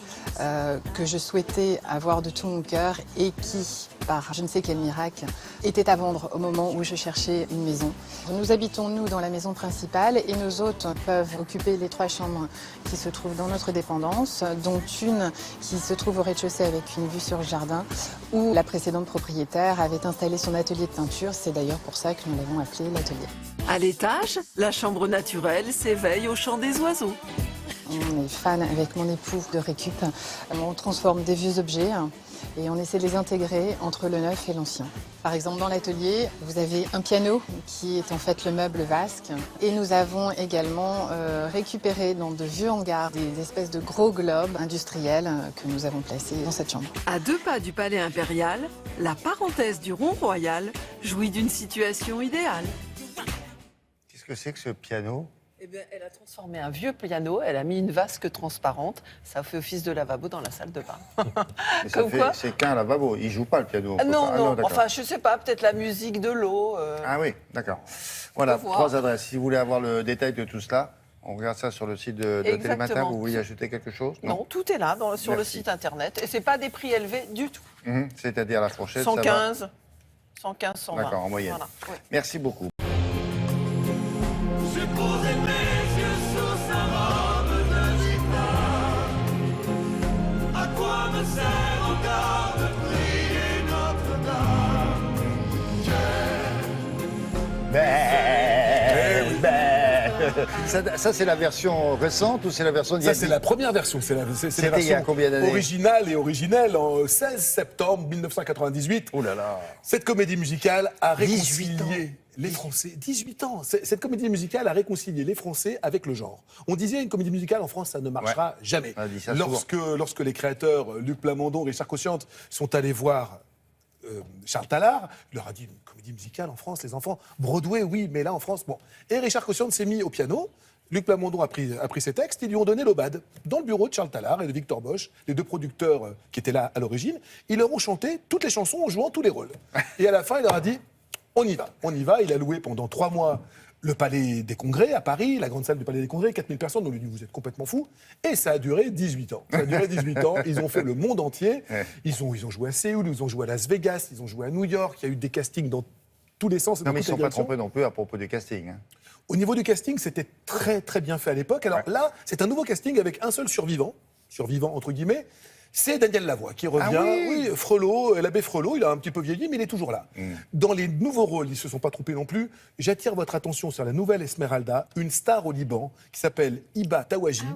que je souhaitais avoir de tout mon cœur et qui, par je ne sais quel miracle, était à vendre au moment où je cherchais une maison. Nous habitons, nous, dans la maison principale et nos hôtes peuvent occuper les 3 chambres qui se trouvent dans notre dépendance, dont une qui se trouve au rez-de-chaussée avec une vue sur le jardin, où la précédente propriétaire avait installé son atelier de peinture. C'est d'ailleurs pour ça que nous l'avons appelé l'atelier. À l'étage, la chambre naturelle s'éveille au chant des oiseaux. On est fan avec mon époux de récup. On transforme des vieux objets et on essaie de les intégrer entre le neuf et l'ancien. Par exemple, dans l'atelier, vous avez un piano qui est en fait le meuble vasque. Et nous avons également récupéré dans de vieux hangars des espèces de gros globes industriels que nous avons placés dans cette chambre. À 2 pas du palais impérial, la parenthèse du rond royal jouit d'une situation idéale. Qu'est-ce que c'est que ce piano? Eh bien, elle a transformé un vieux piano, elle a mis une vasque transparente, ça fait office de lavabo dans la salle de bain. Comme quoi c'est qu'un lavabo, il joue pas le piano. Non, enfin je sais pas, peut-être la musique de l'eau. Ah oui, d'accord. Voilà, 3 adresses. Si vous voulez avoir le détail de tout cela, on regarde ça sur le site de Télématin. Vous vouliez ajouter quelque chose? Non, tout est là sur le site internet et c'est pas des prix élevés du tout. C'est-à-dire la fourchette, 115, 120. D'accord, en moyenne. Voilà, oui. Merci beaucoup. Ça, c'est la version récente ou c'est la version d'il y a... Ça, c'est la première version. C'est la C'était il y a version combien d'années? originale et originelle en 16 septembre 1998. Oh là là. Cette comédie musicale a réconcilié les Français. 18 ans. Cette comédie musicale a réconcilié les Français avec le genre. On disait une comédie musicale en France, ça ne marchera jamais. On a dit ça Lorsque les créateurs Luc Plamondon, Richard Cochiante sont allés voir Charles Tallard, il leur a dit une comédie musicale en France, les enfants, Broadway, oui, mais là en France, bon. Et Richard Cochiante s'est mis au piano. Luc Plamondon a pris ses textes, ils lui ont donné l'aubade dans le bureau de Charles Tallard et de Victor Bosch, les 2 producteurs qui étaient là à l'origine. Ils leur ont chanté toutes les chansons en jouant tous les rôles. Et à la fin, il leur a dit on y va. Il a loué pendant 3 mois le Palais des Congrès à Paris, la grande salle du Palais des Congrès, 4000 personnes. On lui dit vous êtes complètement fou. Et ça a duré 18 ans. Ils ont fait le monde entier. Ils ont joué à Séoul, ils ont joué à Las Vegas, ils ont joué à New York. Il y a eu des castings dans tous les sens. Non, mais ils ne sont pas trompés non plus à propos du casting. Au niveau du casting, c'était très très bien fait à l'époque. Alors là, c'est un nouveau casting avec un seul survivant entre guillemets. C'est Daniel Lavoie qui revient. Ah oui, Frelot, l'abbé Frelot, il a un petit peu vieilli, mais il est toujours là. Dans les nouveaux rôles, ils ne se sont pas trompés non plus. J'attire votre attention sur la nouvelle Esmeralda, une star au Liban qui s'appelle Hiba Tawaji.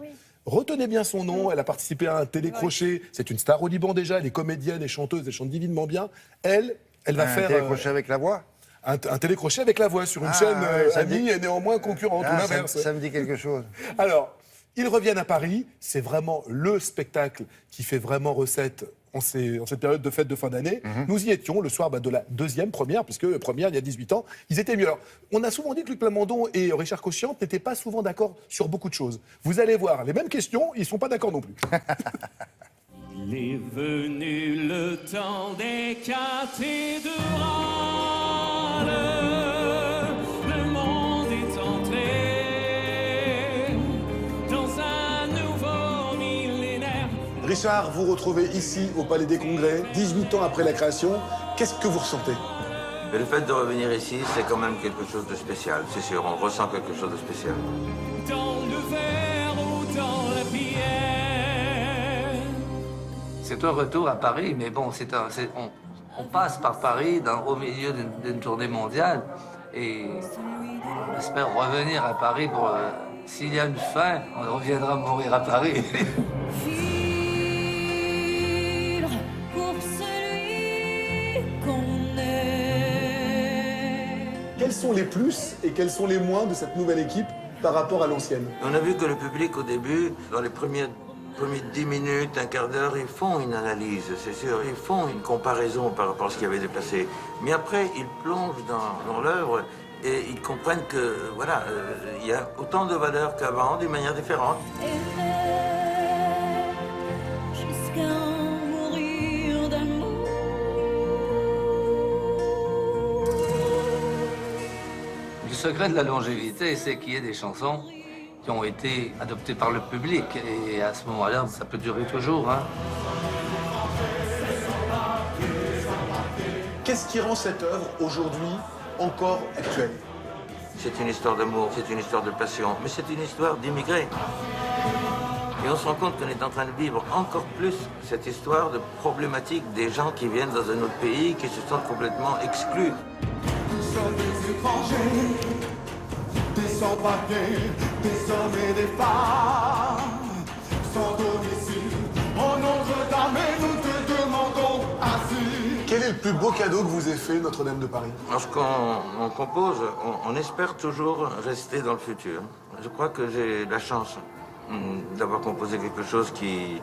Retenez bien son nom, elle a participé à un télécrochet. C'est une star au Liban déjà, elle est comédienne et chanteuse, elle chante divinement bien. Elle va faire... Un télécrochet avec la voix un télécrochet avec la voix sur une chaîne amie et néanmoins concurrente, ou l'inverse. Ça me dit quelque chose. Alors, ils reviennent à Paris, c'est vraiment le spectacle qui fait vraiment recette en cette période de fête de fin d'année. Nous y étions le soir de la deuxième première, puisque première, il y a 18 ans, ils étaient mieux. Alors, on a souvent dit que Luc Plamondon et Richard Cochiante n'étaient pas souvent d'accord sur beaucoup de choses. Vous allez voir, les mêmes questions, ils ne sont pas d'accord non plus. Il est venu le temps des cathédrales. Le monde est entré dans un nouveau millénaire. Richard, vous retrouvez ici au Palais des Congrès, 18 ans après la création. Qu'est-ce que vous ressentez? Mais le fait de revenir ici, c'est quand même quelque chose de spécial, c'est sûr, on ressent quelque chose de spécial. Dans le verre ou dans la bière. C'est un retour à Paris, mais bon, on passe par Paris au milieu d'une tournée mondiale et on espère revenir à Paris pour... s'il y a une fin, on reviendra mourir à Paris. Vivre pour celui qu'on est. Quels sont les plus et quels sont les moins de cette nouvelle équipe par rapport à l'ancienne? On a vu que le public, au début, dans les premiers 10 minutes, un quart d'heure, ils font une analyse, c'est sûr. Ils font une comparaison par rapport à ce qui avait été placé. Mais après, ils plongent dans l'œuvre et ils comprennent que, voilà, il y a autant de valeurs qu'avant, d'une manière différente. Jusqu'à mourir d'amour. Le secret de la longévité, c'est qu'il y ait des chansons qui ont été adoptées par le public. Et à ce moment-là, ça peut durer toujours. Hein. Qu'est-ce qui rend cette œuvre, aujourd'hui, encore actuelle? C'est une histoire d'amour, c'est une histoire de passion, mais c'est une histoire d'immigrés. Et on se rend compte qu'on est en train de vivre encore plus cette histoire de problématique des gens qui viennent dans un autre pays, qui se sentent complètement exclus. Nous sommes des étrangers, des sans-papiers, des hommes et des femmes, sans domicile. Au nom de Dame, nous te demandons asile. Quel est le plus beau cadeau que vous ait fait Notre-Dame de Paris? Lorsqu'on compose, on espère toujours rester dans le futur. Je crois que j'ai la chance d'avoir composé quelque chose qui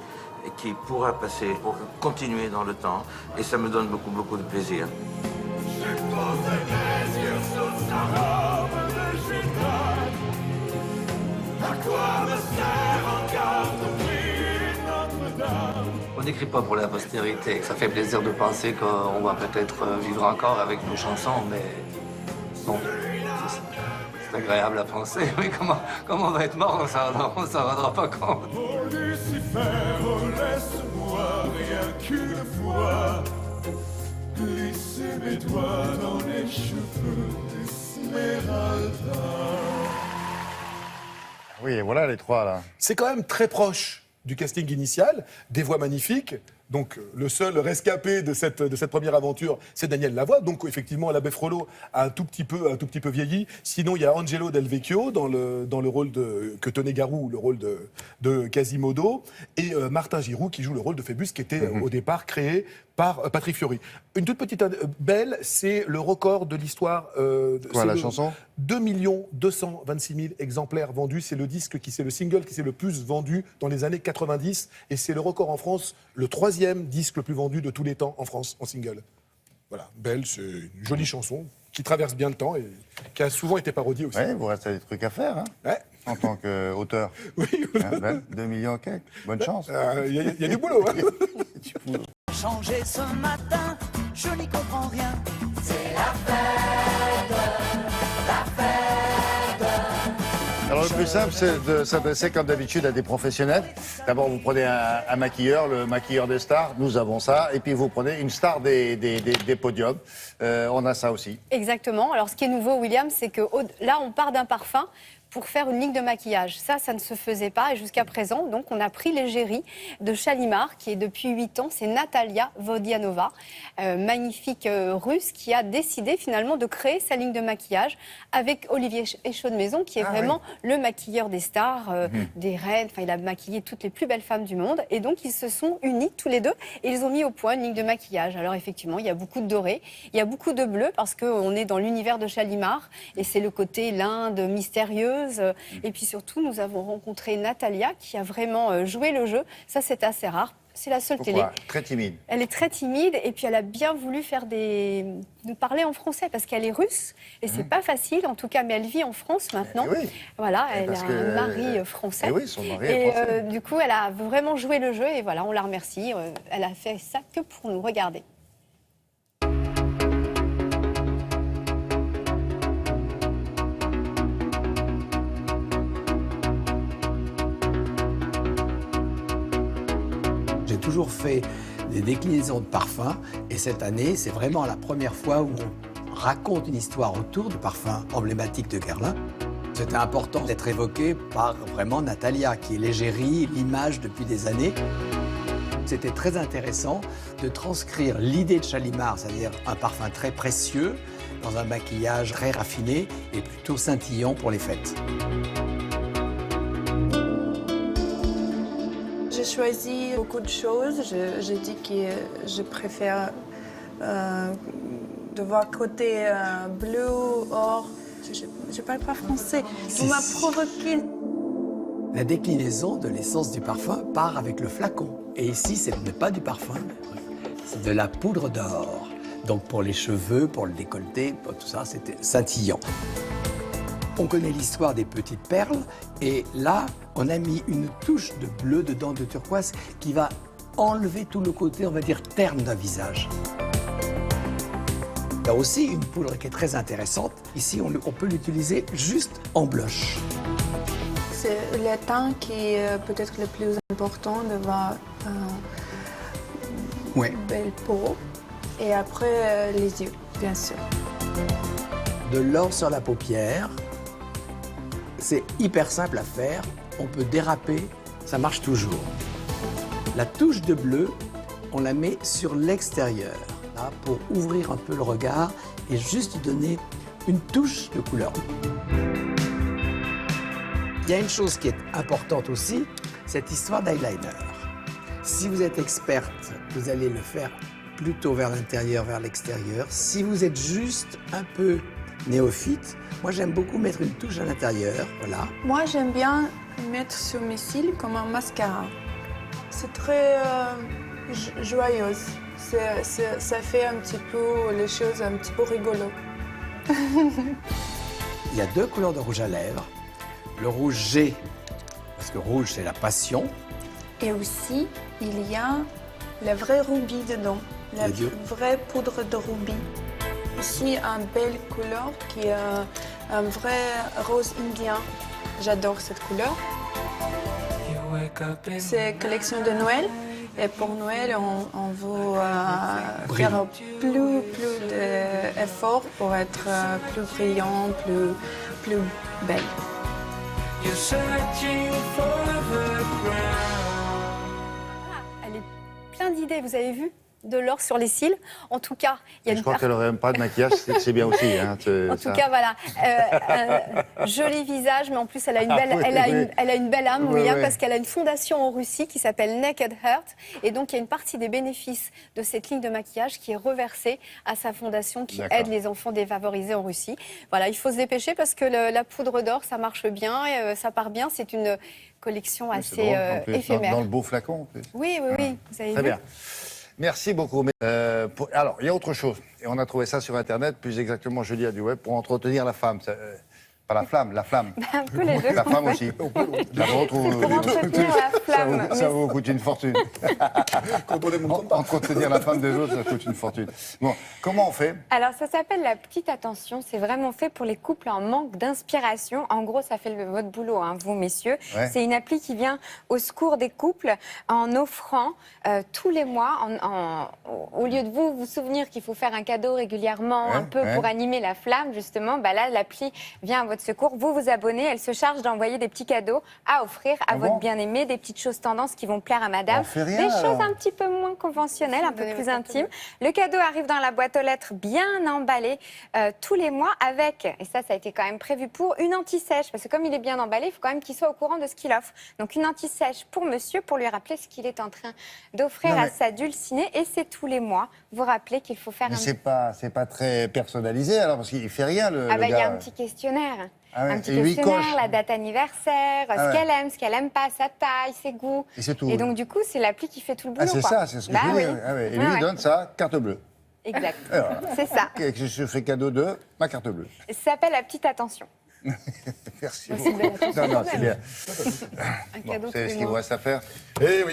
pourra passer, pour continuer dans le temps, et ça me donne beaucoup, beaucoup de plaisir. Je pose mes yeux sur sa robe de gitane. À quoi me sert encore de prier Notre-Dame? On n'écrit pas pour la postérité. Ça fait plaisir de penser qu'on va peut-être vivre encore avec nos chansons, mais bon, c'est agréable à penser. Oui, comment on va être mort, on s'en rendra pas compte. Oh Lucifer, oh laisse-moi rien qu'une fois glisser mes doigts dans les cheveux d'Esmeralda. Oui, et voilà les trois là. C'est quand même très proche du casting initial, des voix magnifiques. Donc le seul rescapé de cette première aventure, c'est Daniel Lavoie. Donc effectivement, l'abbé Frollo a un tout petit peu vieilli. Sinon, il y a Angelo Del Vecchio dans le rôle que tenait Garou, le rôle de Quasimodo, et Martin Giroux qui joue le rôle de Phébus, qui était au départ créé par Patrick Fiori. Une toute petite belle, c'est le record de l'histoire. Quoi, la chanson 2 226 000 exemplaires vendus. C'est le disque c'est le single qui s'est le plus vendu dans les années 90. Et c'est le record en France, le 3e disque le plus vendu de tous les temps en France, en single. Voilà, Belle, c'est une jolie chanson qui traverse bien le temps et qui a souvent été parodiée aussi. Ouais, vous restez des trucs à faire, hein, ouais. En tant qu'auteur. Oui. Hein, Belle, 2 millions quelques. Bonne chance. Il y a du boulot. Hein. Changé ce matin, je n'y comprends rien. C'est la fête, la fête. Alors le plus simple, c'est de s'adresser comme d'habitude à des professionnels. D'abord, vous prenez un maquilleur, le maquilleur des stars, nous avons ça. Et puis vous prenez une star des podiums. On a ça aussi. Exactement. Alors ce qui est nouveau, William, c'est que là, on part d'un parfum pour faire une ligne de maquillage. Ça ne se faisait pas et jusqu'à présent, donc on a pris l'égérie de Chalimar qui est depuis 8 ans, c'est Natalia Vodianova, magnifique russe qui a décidé finalement de créer sa ligne de maquillage avec Olivier Echaude-Maison qui est vraiment le maquilleur des stars, des reines, enfin il a maquillé toutes les plus belles femmes du monde et donc ils se sont unis tous les deux et ils ont mis au point une ligne de maquillage. Alors effectivement, il y a beaucoup de doré, il y a beaucoup de bleu parce qu'on est dans l'univers de Chalimar et c'est le côté l'Inde mystérieuse. Et puis surtout, nous avons rencontré Natalia qui a vraiment joué le jeu. Ça, c'est assez rare. C'est la seule télé. Très timide. Elle est très timide et puis elle a bien voulu nous parler en français parce qu'elle est russe et c'est pas facile en tout cas, mais elle vit en France maintenant. Oui. Voilà, elle a un mari français. Et oui, son mari est français. Du coup, elle a vraiment joué le jeu et voilà, on la remercie. Elle a fait ça que pour nous regarder. J'ai toujours fait des déclinaisons de parfums et cette année, c'est vraiment la première fois où raconte une histoire autour du parfum emblématique de Guerlain. C'était important d'être évoqué par vraiment Natalia, qui est l'égérie, l'image depuis des années. C'était très intéressant de transcrire l'idée de Shalimar, c'est-à-dire un parfum très précieux, dans un maquillage très raffiné et plutôt scintillant pour les fêtes. J'ai choisi beaucoup de choses. J'ai dit que je préfère de voir côté bleu, or. Je parle pas français. Vous m'avez provoqué. La déclinaison de l'essence du parfum part avec le flacon. Et ici, ce n'est pas du parfum, c'est de la poudre d'or. Donc pour les cheveux, pour le décolleté, pour tout ça, c'était scintillant. On connaît l'histoire des petites perles. Et là, on a mis une touche de bleu dedans, de turquoise, qui va enlever tout le côté, on va dire, terne d'un visage. Il y a aussi une poudre qui est très intéressante. Ici, on peut l'utiliser juste en blush. C'est le teint qui est peut-être le plus important d'avoir Ouais. une belle peau. Et après, les yeux, bien sûr. De l'or sur la paupière, c'est hyper simple à faire. On peut déraper, ça marche toujours. La touche de bleu, on la met sur l'extérieur, là, pour ouvrir un peu le regard et juste donner une touche de couleur. Il y a une chose qui est importante aussi, cette histoire d'eyeliner. Si vous êtes experte, vous allez le faire plutôt vers l'intérieur, vers l'extérieur. Si vous êtes juste un peu néophyte, moi j'aime beaucoup mettre une touche à l'intérieur, voilà. Moi, j'aime bien mettre sur mes cils comme un mascara. C'est très joyeuse. Ça fait un petit peu les choses un petit peu rigolo. Il y a deux couleurs de rouge à lèvres. Le rouge G, parce que rouge c'est la passion. Et aussi, il y a la vraie rubis dedans, la vraie poudre de rubis. Ici, une belle couleur qui est un vrai rose indien. J'adore cette couleur. C'est collection de Noël. Et pour Noël, on veut faire plus d'efforts pour être plus brillant, plus belle. Elle est plein d'idées, vous avez vu? De l'or sur les cils. En tout cas, il y a Je crois qu'elle n'aurait même pas de maquillage, c'est bien aussi. Hein, en tout cas, voilà. Joli visage, mais en plus, elle a une belle, elle a une belle âme, William, parce qu'elle a une fondation en Russie qui s'appelle Naked Heart. Et donc, il y a une partie des bénéfices de cette ligne de maquillage qui est reversée à sa fondation qui aide les enfants défavorisés en Russie. Voilà, il faut se dépêcher parce que la poudre d'or, ça marche bien, et, ça part bien. C'est une collection assez éphémère. Dans le beau flacon, en plus. Oui, vous avez vu. Très bien. Merci beaucoup. Alors, il y a autre chose. Et on a trouvé ça sur Internet, plus exactement, je dis à du web, pour entretenir la femme. Pas la flamme, la flamme. Un peu les deux. La femme aussi. La vôtre ou pour entretenir la flamme. Ça vous coûte une fortune. Entretenir la femme des autres, ça coûte une fortune. Bon, comment on fait? Alors, ça s'appelle la petite attention. C'est vraiment fait pour les couples en manque d'inspiration. En gros, ça fait votre boulot, hein, vous, messieurs. Ouais. C'est une appli qui vient au secours des couples en offrant tous les mois, au lieu de vous souvenir qu'il faut faire un cadeau régulièrement, un peu pour animer la flamme, justement, bah là, l'appli vient à votre secours. Vous vous abonnez, elle se charge d'envoyer des petits cadeaux à offrir à votre bien-aimé, des petites choses tendances qui vont plaire à madame, des choses un petit peu moins conventionnelles, un peu plus intimes. Le cadeau arrive dans la boîte aux lettres bien emballé tous les mois avec, et ça a été quand même prévu pour, une anti-sèche, parce que comme il est bien emballé, il faut quand même qu'il soit au courant de ce qu'il offre. Donc une anti-sèche pour monsieur, pour lui rappeler ce qu'il est en train d'offrir à sa dulcinée, et c'est tous les mois. Vous rappelez qu'il faut faire Mais c'est pas très personnalisé, alors, parce qu'il fait rien, le il y gars. a un petit questionnaire. Ah ouais, un petit et lui questionnaire, coche. la date anniversaire, ce qu'elle aime pas, sa taille, ses goûts. Et c'est tout. Et donc, du coup, c'est l'appli qui fait tout le boulot. Ah, c'est quoi. ça, c'est ce que je veux dire. Ah ouais. Et lui, il donne sa carte bleue. Exact. Et voilà. C'est ça. Et je fais cadeau de ma carte bleue. Ça s'appelle la petite attention. Merci. C'est belle attention. Non, c'est bien. Un cadeau C'est tous ce les qu'il vous mois. reste à faire. Eh oui.